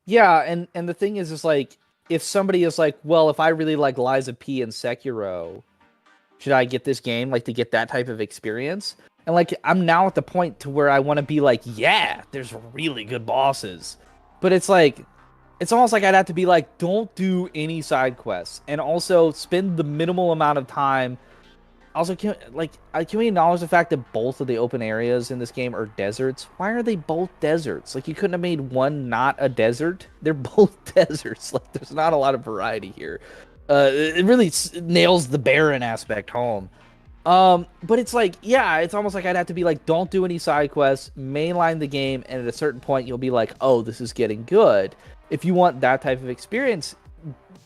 Yeah, and the thing is like, if somebody is like, well, if I really like Lies of P and Sekiro, should I get this game, like, to get that type of experience? And, like, I'm now at the point to where I want to be like, yeah, there's really good bosses. But it's like, it's almost like I'd have to be like, don't do any side quests. And also spend the minimal amount of time. Also, can we acknowledge the fact that both of the open areas in this game are deserts? Why are they both deserts? Like, you couldn't have made one not a desert? They're both deserts. Like, there's not a lot of variety here. It really nails the barren aspect home. But it's like, yeah, it's almost like I'd have to be like, don't do any side quests, mainline the game, and at a certain point, you'll be like, oh, this is getting good. If you want that type of experience,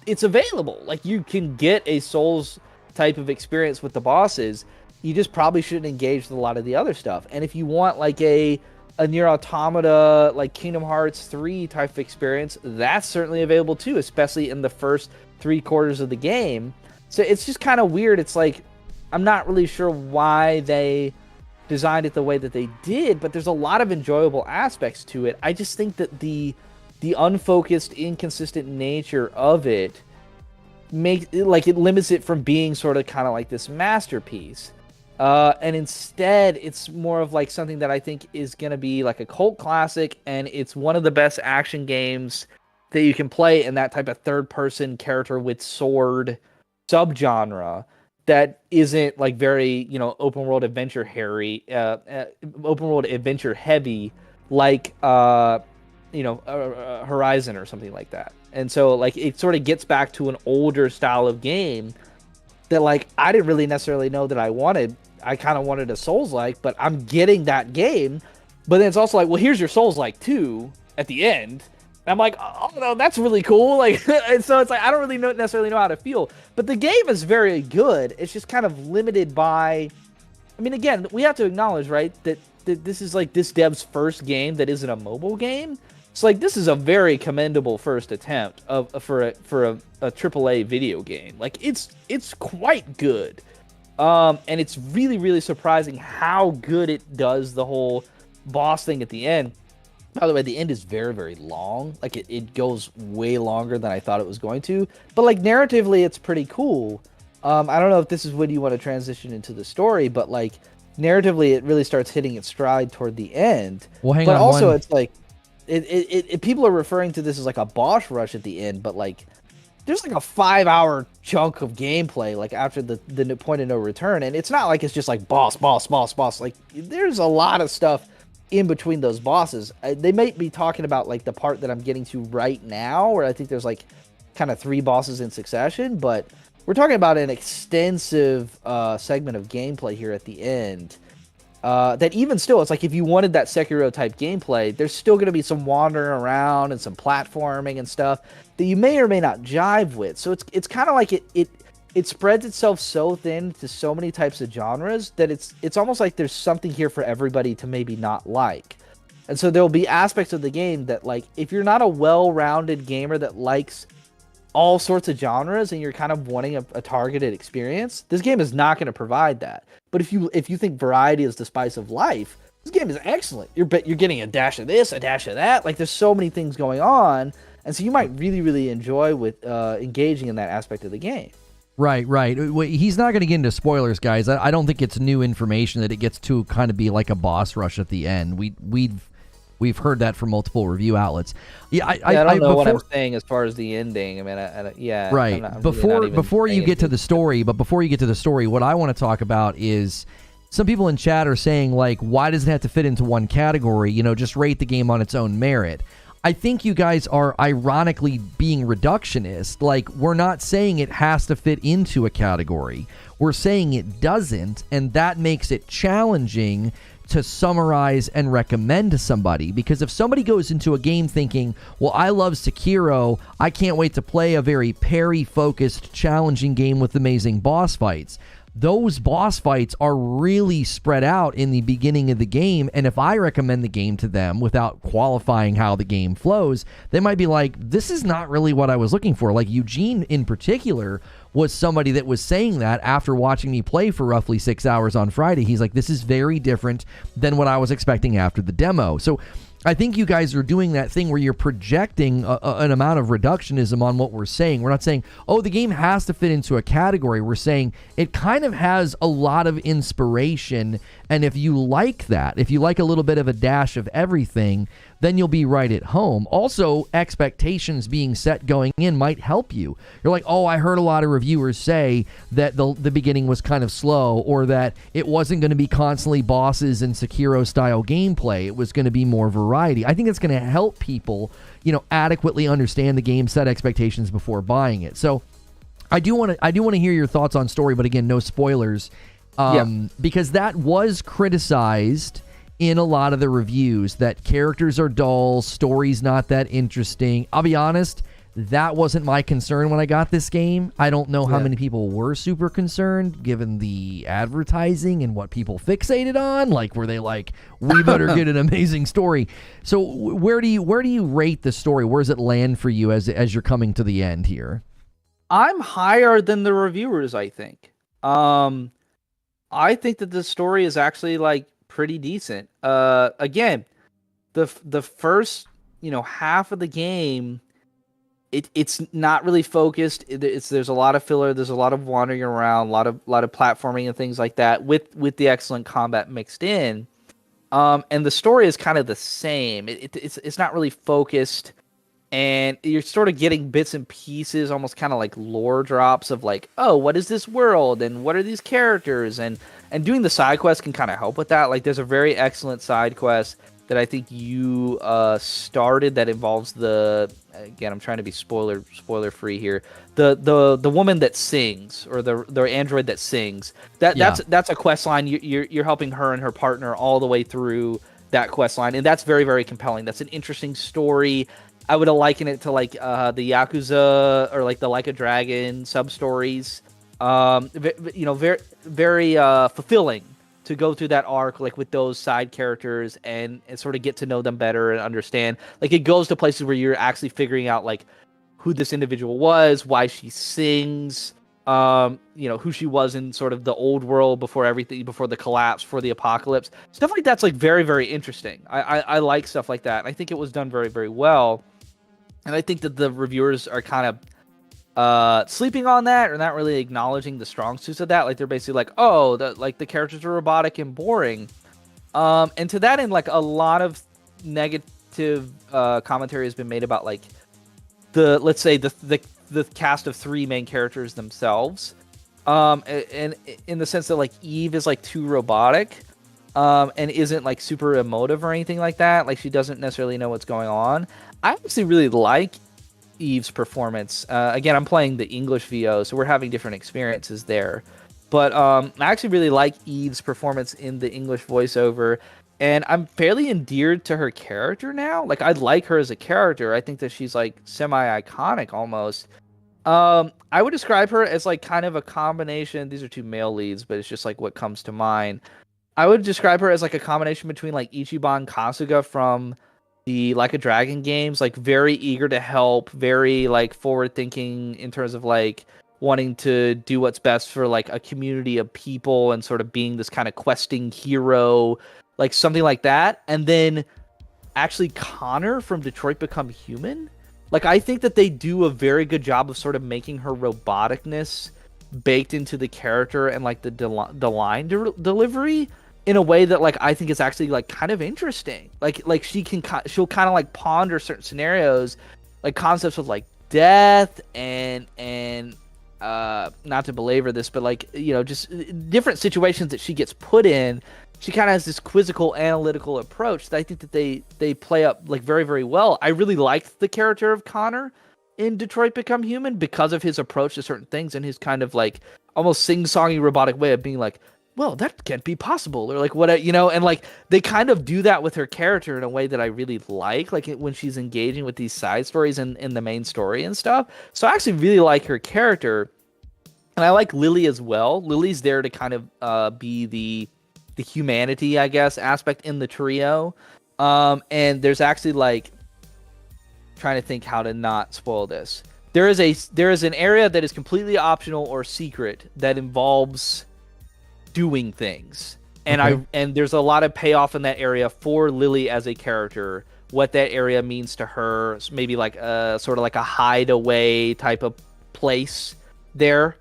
it's available. Like, you can get a Souls type of experience with the bosses. You just probably shouldn't engage with a lot of the other stuff. And if you want like a Nier Automata, like Kingdom Hearts 3 type of experience, that's certainly available too, especially in the first 3/4 of the game. So it's just kind of weird. It's like, I'm not really sure why they designed it the way that they did, but there's a lot of enjoyable aspects to it. I just think that the unfocused, inconsistent nature of it it limits it from being sort of kind of like this masterpiece. And instead, it's more of like something that I think is going to be like a cult classic, and it's one of the best action games that you can play in that type of third-person character with sword subgenre that isn't like very, open world adventure heavy, like Horizon or something like that. And so like it sort of gets back to an older style of game that like I didn't really necessarily know that I wanted. I kind of wanted a Souls-like, but I'm getting that game. But then it's also like, well, here's your Souls-like 2 at the end. And I'm like, oh no, that's really cool. Like, and so it's like I don't really necessarily know how to feel. But the game is very good. It's just kind of limited by. I mean, again, we have to acknowledge, right, that this is like this dev's first game that isn't a mobile game. So like this is a very commendable first attempt for a AAA video game. Like it's quite good, and it's really, really surprising how good it does the whole boss thing at the end. By the way, the end is very, very long. Like it goes way longer than I thought it was going to. But like narratively, it's pretty cool. I don't know if this is when you want to transition into the story, but like narratively, it really starts hitting its stride toward the end. Well, hang but on. Also, it's like people are referring to this as like a boss rush at the end, but like there's like a 5-hour chunk of gameplay like after the point of no return, and it's not like it's just like boss. Like there's a lot of stuff in between those bosses. They might be talking about like the part that I'm getting to right now, where I think there's like kind of 3 bosses in succession, but we're talking about an extensive segment of gameplay here at the end. That even still, it's like if you wanted that Sekiro type gameplay, there's still going to be some wandering around and some platforming and stuff that you may or may not jive with. So it's kind of like it it spreads itself so thin to so many types of genres that it's almost like there's something here for everybody to maybe not like. And so there'll be aspects of the game that, like, if you're not a well-rounded gamer that likes all sorts of genres and you're kind of wanting a targeted experience, this game is not going to provide that. But if you think variety is the spice of life, this game is excellent. You're getting a dash of this, a dash of that. Like, there's so many things going on, and so you might really, really enjoy with engaging in that aspect of the game. Right, right. He's not going to get into spoilers, guys. I don't think it's new information that it gets to kind of be like a boss rush at the end. We've heard that from multiple review outlets. Yeah, I don't know what I'm saying as far as the ending. I mean, yeah. Right. Before you get to the story, what I want to talk about is some people in chat are saying, like, why does it have to fit into one category? You know, just rate the game on its own merit. I think you guys are ironically being reductionist. Like, we're not saying it has to fit into a category. We're saying it doesn't, and that makes it challenging to summarize and recommend to somebody. Because if somebody goes into a game thinking, well, I love Sekiro, I can't wait to play a very parry-focused, challenging game with amazing boss fights. Those boss fights are really spread out in the beginning of the game, and if I recommend the game to them without qualifying how the game flows, they might be like, this is not really what I was looking for. Like Eugene in particular was somebody that was saying that after watching me play for roughly 6 hours on Friday. He's like, this is very different than what I was expecting after the demo. So I think you guys are doing that thing where you're projecting an amount of reductionism on what we're saying. We're not saying, oh, the game has to fit into a category. We're saying it kind of has a lot of inspiration, and if you like that, if you like a little bit of a dash of everything, then you'll be right at home. Also, expectations being set going in might help you. You're like, oh, I heard a lot of reviewers say that the beginning was kind of slow, or that it wasn't going to be constantly bosses and Sekiro-style gameplay. It was going to be more variety. I think it's going to help people, you know, adequately understand the game, set expectations before buying it. So I do want to hear your thoughts on story, but again, no spoilers, because that was criticized in a lot of the reviews, that characters are dull, story's not that interesting. I'll be honest, that wasn't my concern when I got this game. I don't know how many people were super concerned given the advertising and what people fixated on. Like, were they like, we better get an amazing story? So where do you rate the story? Where does it land for you as you're coming to the end here? I'm higher than the reviewers, I think. I think that the story is actually, like, pretty decent. Again, the first, half of the game, it's not really focused. There's a lot of filler. There's a lot of wandering around, a lot of platforming and things like that, with the excellent combat mixed in. And the story is kind of the same. It's not really focused, and you're sort of getting bits and pieces, almost kind of like lore drops of like, oh, what is this world and what are these characters, and doing the side quests can kind of help with that. Like, there's a very excellent side quest that I think you started that involves again, I'm trying to be spoiler free here. The woman that sings, or the android that sings. That's a quest line. You're helping her and her partner all the way through that quest line, and that's very, very compelling. That's an interesting story. I would liken it to like the Yakuza or like the Like a Dragon sub stories. Very, very fulfilling to go through that arc, like with those side characters and sort of get to know them better and understand. Like, it goes to places where you're actually figuring out like who this individual was, why she sings, who she was in sort of the old world before everything, before the collapse, before the apocalypse. Stuff like that's like very, very interesting. I like stuff like that. And I think it was done very, very well. And I think that the reviewers are kind of sleeping on that, or not really acknowledging the strong suits of that. Like, they're basically like, oh, the characters are robotic and boring. And to that end, like, a lot of negative commentary has been made about like let's say the cast of three main characters themselves. And in the sense that like Eve is like too robotic, and isn't like super emotive or anything like that. Like, she doesn't necessarily know what's going on. I actually really like Eve's performance. Again, I'm playing the English VO, so we're having different experiences there. But I actually really like Eve's performance in the English voiceover, and I'm fairly endeared to her character now. Like, I like her as a character. I think that she's like semi-iconic almost. I would describe her as like kind of a combination. These are two male leads, but it's just like what comes to mind. I would describe her as like a combination between like Ichiban Kasuga from the Like a Dragon games, like very eager to help, very like forward thinking in terms of like wanting to do what's best for like a community of people and sort of being this kind of questing hero, like something like that. And then actually Connor from Detroit Become Human. Like I think that they do a very good job of sort of making her roboticness baked into the character and like the line delivery in a way that like I think is actually like kind of interesting. Like she'll kind of like ponder certain scenarios, like concepts of like death and not to belabor this, but like, you know, just different situations that she gets put in. She kind of has this quizzical analytical approach that I think that they play up like very, very well. I really liked the character of Connor in Detroit Become Human because of his approach to certain things and his kind of like almost sing-songy robotic way of being like, well, that can't be possible, or like what, you know, and like they kind of do that with her character in a way that I really like when she's engaging with these side stories and in the main story and stuff. So I actually really like her character, and I like Lily as well. Lily's there to kind of be the humanity, I guess, aspect in the trio. And there's actually like trying to think how to not spoil this. There is an area that is completely optional or secret that involves doing things, and Okay. and there's a lot of payoff in that area for Lily as a character, what that area means to her, maybe like a sort of like a hideaway type of place there,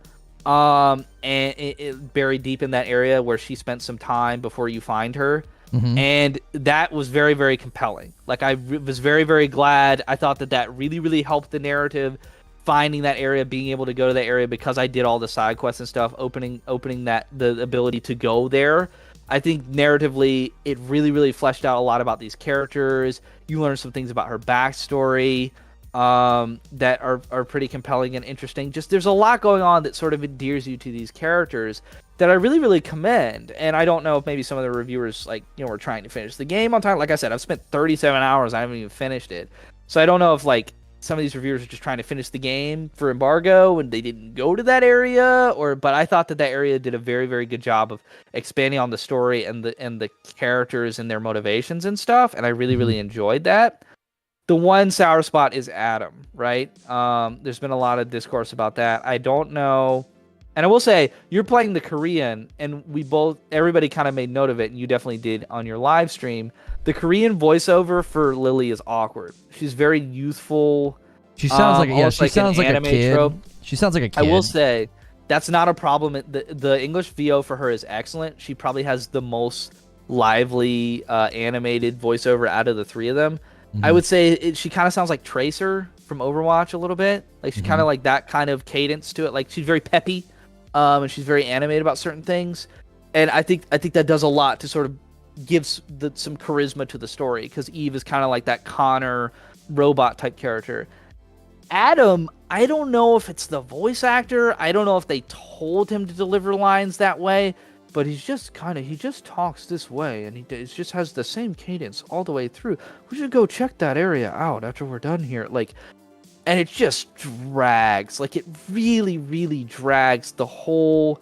and it buried deep in that area where she spent some time before you find her. And that was very, very compelling. Like I was very, very glad. I thought that really, really helped the narrative, finding that area, being able to go to that area because I did all the side quests and stuff, opening that the ability to go there. I think narratively it really, really fleshed out a lot about these characters. You learn some things about her backstory that are pretty compelling and interesting. Just there's a lot going on that sort of endears you to these characters that I really, really commend. And I don't know if maybe some of the reviewers, like, you know, were trying to finish the game on time. Like I said, I've spent 37 hours. I haven't even finished it. So I don't know if like some of these reviewers are just trying to finish the game for embargo and they didn't go to that area, but I thought that area did a very, very good job of expanding on the story and the characters and their motivations and stuff. And I really, really enjoyed that. The one sour spot is Adam, right? There's been a lot of discourse about that. I don't know. And I will say, you're playing the Korean, and everybody kind of made note of it, and you definitely did on your live stream. The Korean voiceover for Lily is awkward. She's very youthful. She sounds like she sounds like a kid. Trope. She sounds like a kid. I will say that's not a problem. The English VO for her is excellent. She probably has the most lively animated voiceover out of the three of them. I would say she kind of sounds like Tracer from Overwatch a little bit. Like she's kind of like that kind of cadence to it. Like she's very peppy, and she's very animated about certain things. And I think that does a lot to sort of gives some charisma to the story, because Eve is kind of like that Connor robot type character. Adam, I don't know if it's the voice actor. I don't know if they told him to deliver lines that way, but he just talks this way, and it just has the same cadence all the way through. We should go check that area out after we're done here. Like, and it just drags. Like, it really, really drags the whole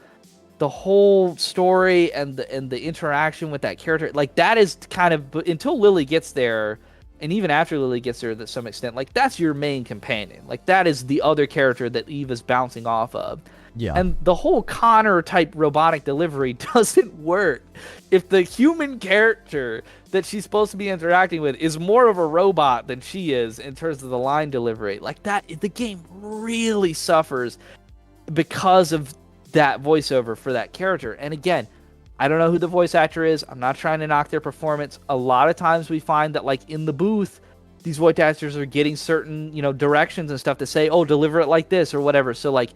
story and the interaction with that character. Like, that is kind of, until Lily gets there, and even after Lily gets there to some extent, like, that's your main companion. Like, that is the other character that Eve is bouncing off of. Yeah. And the whole Connor type robotic delivery doesn't work if the human character that she's supposed to be interacting with is more of a robot than she is in terms of the line delivery. Like, that, the game really suffers because of that voiceover for that character. And again, I don't know who the voice actor is. I'm not trying to knock their performance. A lot of times we find that, like, in the booth, these voice actors are getting certain, you know, directions and stuff to say, oh, deliver it like this or whatever. So, like,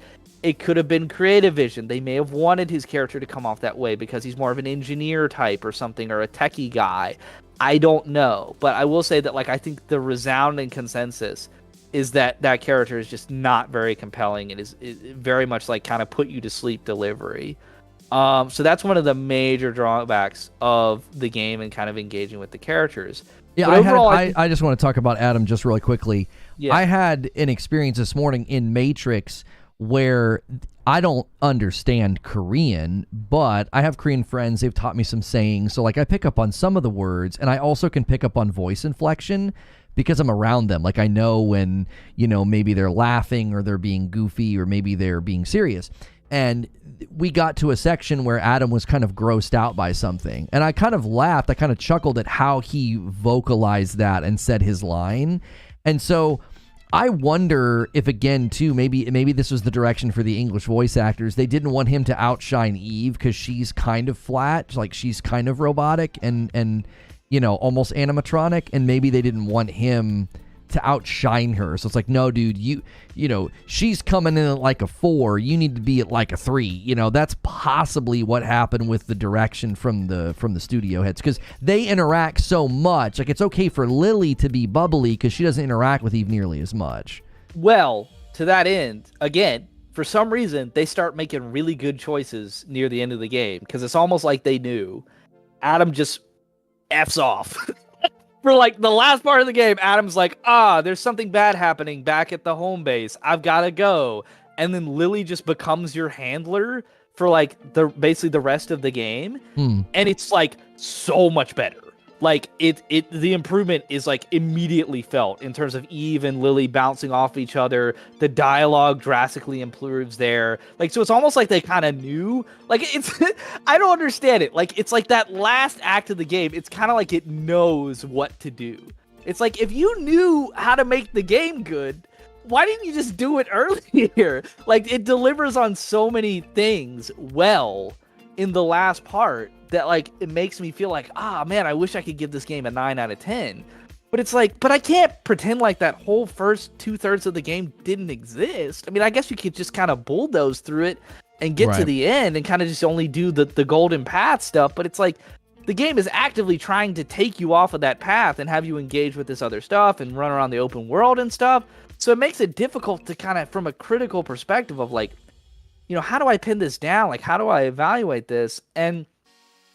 it could have been creative vision. They may have wanted his character to come off that way because he's more of an engineer type or something, or a techie guy. I don't know. But I will say that, like, I think the resounding consensus is that that character is just not very compelling. It is very much like kind of put you to sleep delivery. So that's one of the major drawbacks of the game and kind of engaging with the characters. Yeah, but overall, I just want to talk about Adam just really quickly. Yeah. I had an experience this morning in Matrix where I don't understand Korean, but I have Korean friends. They've taught me some sayings. So like I pick up on some of the words, and I also can pick up on voice inflection because I'm around them. Like I know when, maybe they're laughing or they're being goofy or maybe they're being serious. And we got to a section where Adam was kind of grossed out by something. And I kind of laughed. I kind of chuckled at how he vocalized that and said his line. And so I wonder if, again, too, maybe this was the direction for the English voice actors. They didn't want him to outshine Eve because she's kind of flat, like she's kind of robotic and almost animatronic. And maybe they didn't want him to outshine her. So it's like, no, dude, she's coming in at like a 4. You need to be at like a 3. That's possibly what happened with the direction from the studio heads, because they interact so much. Like it's okay for Lily to be bubbly because she doesn't interact with Eve nearly as much. Well, to that end, again, for some reason, they start making really good choices near the end of the game, because it's almost like they knew Adam just F's off. For like the last part of the game, Adam's like, there's something bad happening back at the home base. I've got to go. And then Lily just becomes your handler for like basically the rest of the game. And it's like so much better. Like the improvement is like immediately felt in terms of Eve and Lily bouncing off each other. The dialogue drastically improves there. Like, so it's almost like they kind of knew. Like it's, I don't understand it. Like it's like that last act of the game. It's kind of like it knows what to do. It's like if you knew how to make the game good, why didn't you just do it earlier? Like it delivers on so many things well in the last part that like it makes me feel like, man, I wish I could give this game a 9 out of 10. But it's like, but I can't pretend like that whole first 2/3 of the game didn't exist. I mean, I guess you could just kind of bulldoze through it and get to the end and kind of just only do the golden path stuff. But it's like the game is actively trying to take you off of that path and have you engage with this other stuff and run around the open world and stuff. So it makes it difficult to kind of, from a critical perspective of like, how do I pin this down? Like, how do I evaluate this? And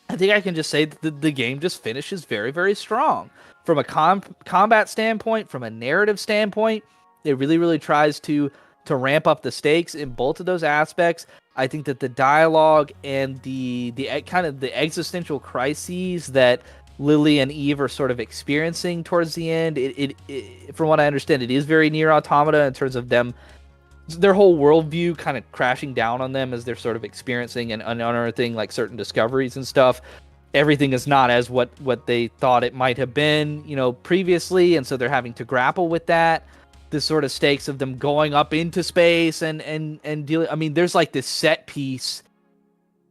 I think I can just say that the game just finishes very, very strong. From a combat standpoint, from a narrative standpoint, it really, really tries to ramp up the stakes in both of those aspects. I think that the dialogue and the kind of the existential crises that Lily and Eve are sort of experiencing towards the end, it from what I understand, it is very Nier Automata in terms of their whole worldview kind of crashing down on them as they're sort of experiencing and unearthing like certain discoveries and stuff. Everything is not as what they thought it might have been, previously, and so they're having to grapple with that. The sort of stakes of them going up into space and dealing. I mean, there's like this set piece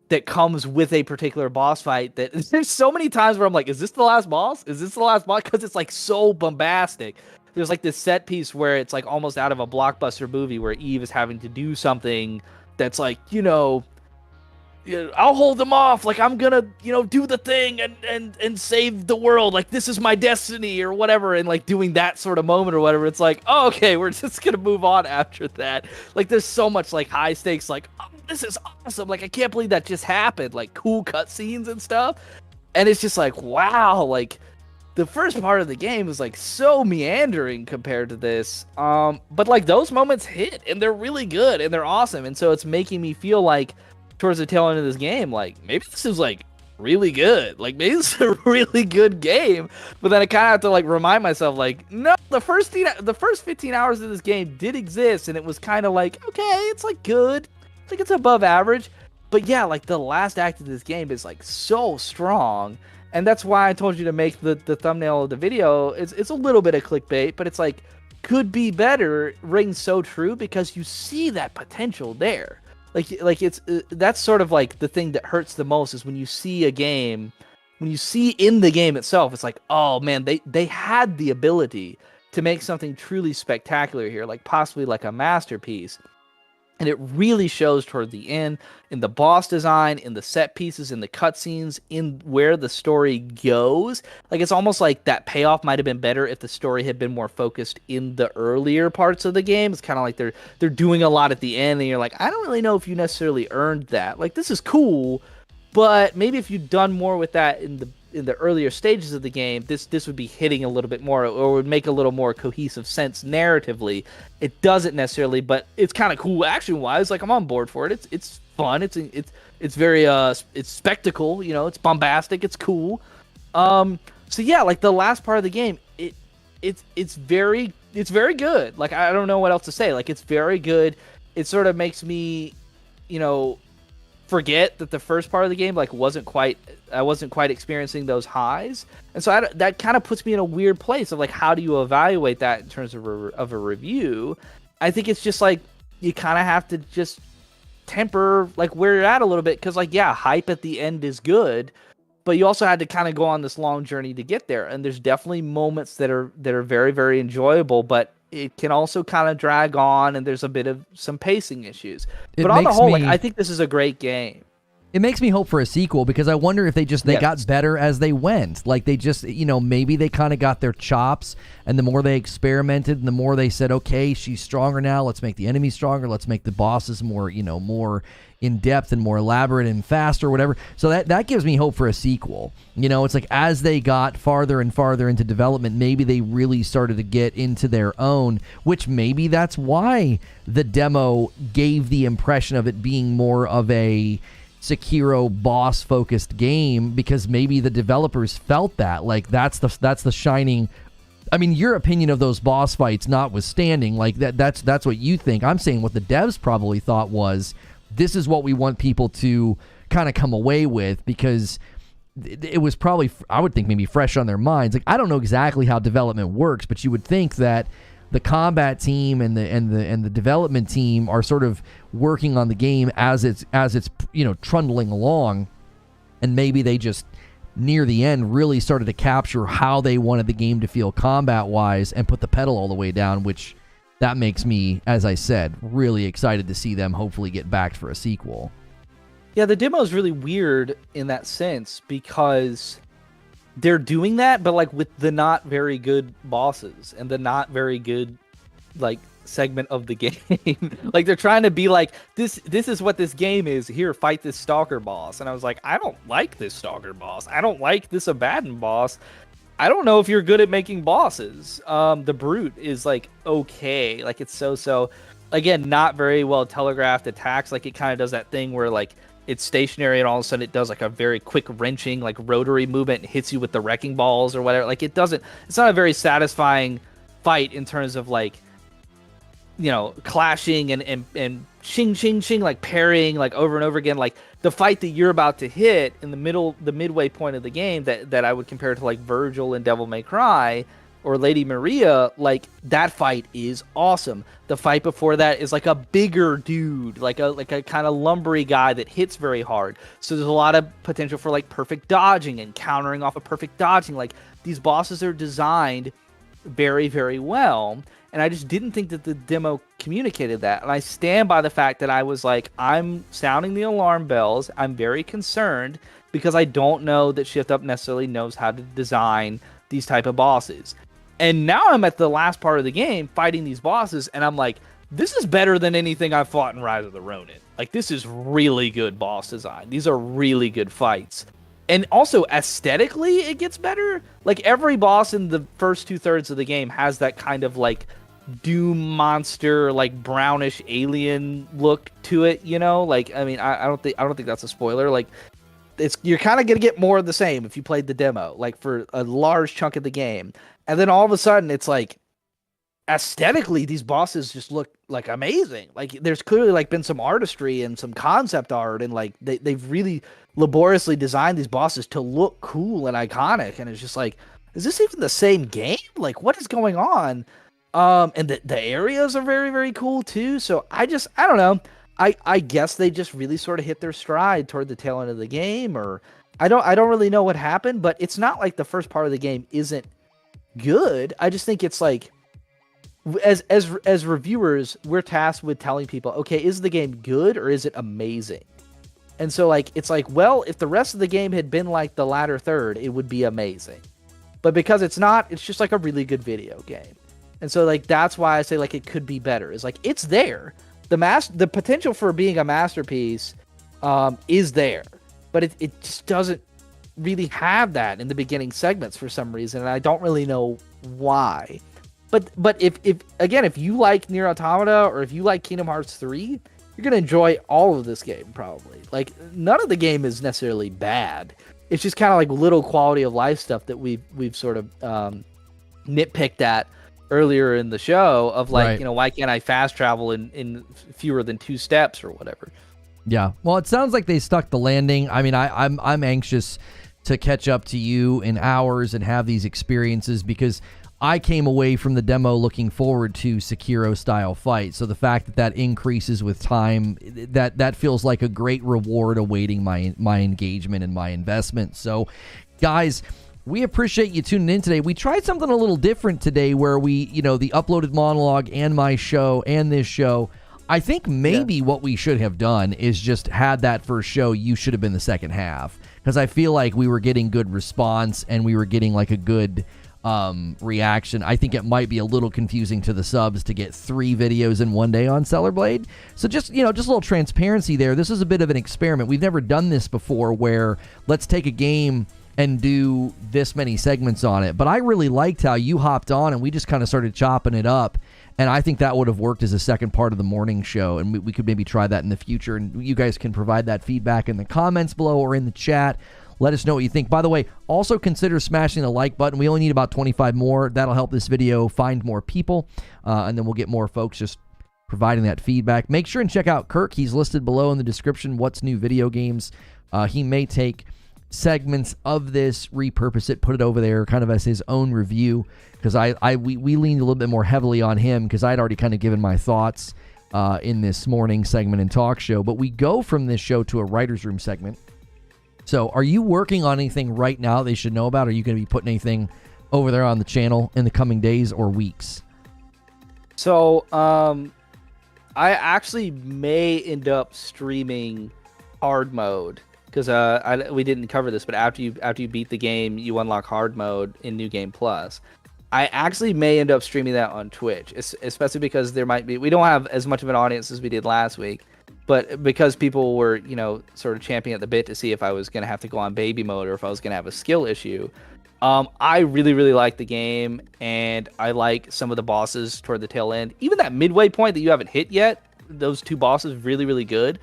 that comes with a particular boss fight that there's so many times where I'm like, is this the last boss? Is this the last boss? Because it's like so bombastic. There's like this set piece where it's like almost out of a blockbuster movie where Eve is having to do something that's like, I'll hold them off. Like I'm gonna, do the thing and save the world. Like this is my destiny or whatever. And like doing that sort of moment or whatever. It's like, oh, okay, we're just gonna move on after that. Like there's so much like high stakes. Like, oh, this is awesome. Like I can't believe that just happened. Like cool cutscenes and stuff. And it's just like, wow, like the first part of the game is like so meandering compared to this. But like those moments hit and they're really good and they're awesome. And so it's making me feel like towards the tail end of this game, like maybe this is like really good. Like maybe this is a really good game. But then I kind of have to like remind myself like, no, the first 15 hours of this game did exist. And it was kind of like, okay, it's like good. I think it's above average. But yeah, like the last act of this game is like so strong. And that's why I told you to make the thumbnail of the video. It's a little bit of clickbait, but it's like, could be better rings so true because you see that potential there. Like it's that's sort of like the thing that hurts the most is when you see a game, when you see in the game itself, it's like, oh man, they had the ability to make something truly spectacular here, like possibly like a masterpiece. And it really shows toward the end in the boss design, in the set pieces, in the cutscenes, in where the story goes. Like it's almost like that payoff might have been better if the story had been more focused in the earlier parts of the game. It's kind of like they're doing a lot at the end, and you're like, I don't really know if you necessarily earned that. Like this is cool, but maybe if you'd done more with that in in the earlier stages of the game, this would be hitting a little bit more, or would make a little more cohesive sense narratively. It doesn't necessarily, but it's kind of cool action wise. Like I'm on board for it. It's fun. It's very it's spectacle. You know, it's bombastic. It's cool. So yeah, like the last part of the game, it's very good. Like I don't know what else to say. Like it's very good. It sort of makes me, you know, forget that the first part of the game like I wasn't quite experiencing those highs, and so that kind of puts me in a weird place of like, how do you evaluate that in terms of a review? I think it's just like you kind of have to just temper like where you're at a little bit, because like yeah, hype at the end is good, but you also had to kind of go on this long journey to get there, and there's definitely moments that are very, very enjoyable, but it can also kind of drag on, and there's a bit of some pacing issues. But on the whole, like I think this is a great game. It makes me hope for a sequel, because I wonder if they Yes. got better as they went. Like they just, you know, maybe they kind of got their chops, and the more they experimented and the more they said, okay, she's stronger now, let's make the enemy stronger, let's make the bosses more, you know, more in depth and more elaborate and faster, whatever. So that gives me hope for a sequel. You know, it's like as they got farther and farther into development, maybe they really started to get into their own, which maybe that's why the demo gave the impression of it being more of a Sekiro boss focused game, because maybe the developers felt that like that's the shining. I mean, your opinion of those boss fights notwithstanding, like that's what you think. I'm saying what the devs probably thought was, this is what we want people to kind of come away with, because it was probably, I would think, maybe fresh on their minds. Like I don't know exactly how development works, but you would think that the combat team and the development team are sort of working on the game as it's you know, trundling along, and maybe they just near the end really started to capture how they wanted the game to feel combat wise and put the pedal all the way down, which that makes me, as I said, really excited to see them hopefully get backed for a sequel. Yeah, the demo is really weird in that sense, because they're doing that, but like with the not very good bosses and the not very good like segment of the game. Like they're trying to be like, this is what this game is. Here, fight this stalker boss. And I was like, I don't like this stalker boss. I don't like this Abaddon boss. I don't know if you're good at making bosses. The brute is like okay. Like it's so again, not very well telegraphed attacks. Like it kind of does that thing where like it's stationary and all of a sudden it does like a very quick wrenching like rotary movement and hits you with the wrecking balls or whatever. Like it's not a very satisfying fight in terms of like, you know, clashing and shing like parrying like over and over again. Like the fight that you're about to hit in the midway point of the game that I would compare to like Virgil in Devil May Cry or Lady Maria, like that fight is awesome. The fight before that is like a bigger dude, like a kind of lumbery guy that hits very hard. So there's a lot of potential for like perfect dodging and countering off of perfect dodging. Like these bosses are designed very, very well. And I just didn't think that the demo communicated that. And I stand by the fact that I was like, I'm sounding the alarm bells. I'm very concerned because I don't know that Shift Up necessarily knows how to design these type of bosses. And now I'm at the last part of the game fighting these bosses, and I'm like, this is better than anything I've fought in Rise of the Ronin. Like, this is really good boss design. These are really good fights. And also, aesthetically, it gets better. Like, every boss in the first 2/3 of the game has that kind of, like, Doom monster, like, brownish alien look to it, you know? Like, I mean, I don't think that's a spoiler. Like, you're kind of going to get more of the same if you played the demo, like, for a large chunk of the game. And then all of a sudden, it's like, aesthetically, these bosses just look like amazing. Like there's clearly like been some artistry and some concept art, and like they've really laboriously designed these bosses to look cool and iconic. And it's just like, is this even the same game? Like, what is going on? And the areas are very, very cool too. So I don't know. I guess they just really sort of hit their stride toward the tail end of the game, or I don't really know what happened. But it's not like the first part of the game isn't good. I just think it's like, as reviewers, we're tasked with telling people, okay, is the game good or is it amazing? And so like it's like, well, if the rest of the game had been like the latter third, it would be amazing. But because it's not, it's just like a really good video game. And so like that's why I say like it could be better. It's like it's there. The potential for being a masterpiece is there, but it just doesn't really have that in the beginning segments for some reason, and I don't really know why. But if you like Nier Automata or if you like Kingdom Hearts 3, you're gonna enjoy all of this game probably. Like, none of the game is necessarily bad. It's just kind of like little quality of life stuff that we've sort of nitpicked at earlier in the show of like, Right. you know, why can't I fast travel in fewer than 2 steps or whatever. Yeah. Well, it sounds like they stuck the landing. I mean, I'm anxious to catch up to you in hours and have these experiences, because I came away from the demo looking forward to Sekiro style fight. So the fact that increases with time, that feels like a great reward awaiting my engagement and my investment. So guys, we appreciate you tuning in today. We tried something a little different today where we, the uploaded monologue and my show and this show. I think maybe what we should have done is just had that first show. You should have been the second half, because I feel like we were getting good response and we were getting like a good reaction. I think it might be a little confusing to the subs to get 3 videos in one day on stellarblade. So just a little transparency there. This is a bit of an experiment. We've never done this before, where let's take a game and do this many segments on it. But I really liked how you hopped on and we just kind of started chopping it up. And I think that would have worked as a second part of the morning show. And we could maybe try that in the future. And you guys can provide that feedback in the comments below or in the chat. Let us know what you think. By the way, also consider smashing the like button. We only need about 25 more. That'll help this video find more people. And then we'll get more folks just providing that feedback. Make sure and check out Kirk. He's listed below in the description. What's new video games. He may take segments of this, repurpose it, put it over there kind of as his own review, because we leaned a little bit more heavily on him because I'd already kind of given my thoughts in this morning segment and talk show. But we go from this show to a writer's room segment. So are you working on anything right now they should know about? Are you going to be putting anything over there on the channel in the coming days or weeks? So I actually may end up streaming hard mode, because we didn't cover this, but after you beat the game, you unlock hard mode in New Game Plus. I actually may end up streaming that on Twitch, especially because we don't have as much of an audience as we did last week, but because people were, sort of champing at the bit to see if I was going to have to go on baby mode or if I was going to have a skill issue. I really, really like the game, and I like some of the bosses toward the tail end. Even that midway point that you haven't hit yet, those 2 bosses, really, really good.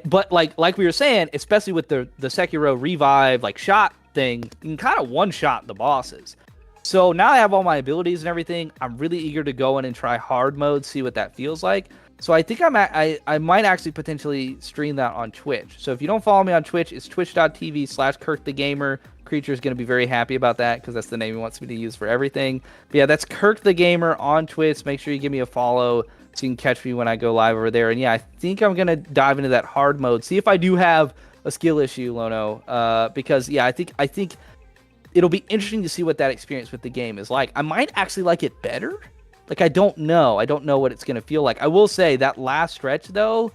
But like we were saying, especially with the Sekiro revive shot thing, you can kind of one-shot the bosses. So now I have all my abilities and everything. I'm really eager to go in and try hard mode, see what that feels like. So I think I might actually potentially stream that on Twitch. So if you don't follow me on Twitch, it's twitch.tv/KirkTheGamer. Creature's going to be very happy about that, because that's the name he wants me to use for everything. But yeah, that's Kirk the Gamer on Twitch. Make sure you give me a follow so you can catch me when I go live over there. And yeah, I think I'm going to dive into that hard mode, see if I do have a skill issue, Lono. Because yeah, I think it'll be interesting to see what that experience with the game is like. I might actually like it better. I don't know. I don't know what it's going to feel like. I will say that last stretch, though,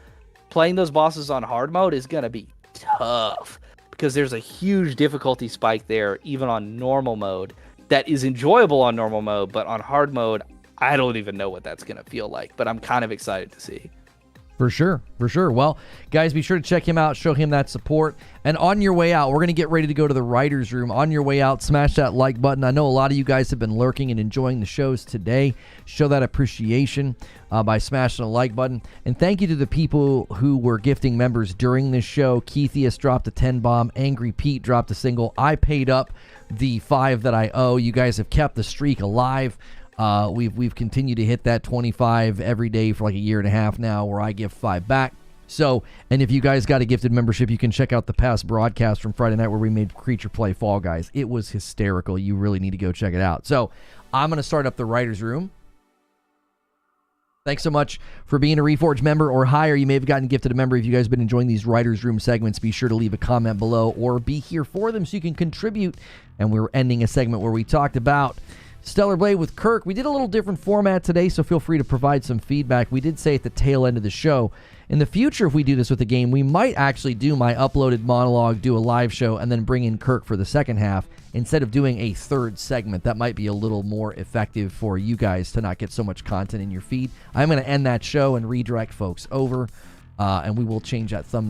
playing those bosses on hard mode is going to be tough, because there's a huge difficulty spike there, even on normal mode, that is enjoyable on normal mode, but on hard mode, I don't even know what that's going to feel like, but I'm kind of excited to see. For sure. Well, guys, be sure to check him out, show him that support. And on your way out, we're going to get ready to go to the writer's room. On your way out, smash that like button. I know a lot of you guys have been lurking and enjoying the shows today. Show that appreciation by smashing the like button. And thank you to the people who were gifting members during this show. Keithius dropped a 10 bomb. Angry Pete dropped a single. I paid up the 5 that I owe. You guys have kept the streak alive. We've continued to hit that 25 every day for like a year and a half now, where I give 5 back. So, and if you guys got a gifted membership, you can check out the past broadcast from Friday night where we made Creature play Fall Guys. It was hysterical. You really need to go check it out. So I'm going to start up the writer's room. Thanks so much for being a Reforge member or higher. You may have gotten gifted a member. If you guys have been enjoying these writer's room segments, be sure to leave a comment below or be here for them so you can contribute. And we're ending a segment where we talked about stellarblade with Kirk. We did a little different format today, so feel free to provide some feedback. We did say at the tail end of the show, in the future, if we do this with the game, we might actually do my uploaded monologue, do a live show, and then bring in Kirk for the second half instead of doing a third segment. That might be a little more effective for you guys to not get so much content in your feed. I'm going to end that show and redirect folks over, and we will change that thumbnail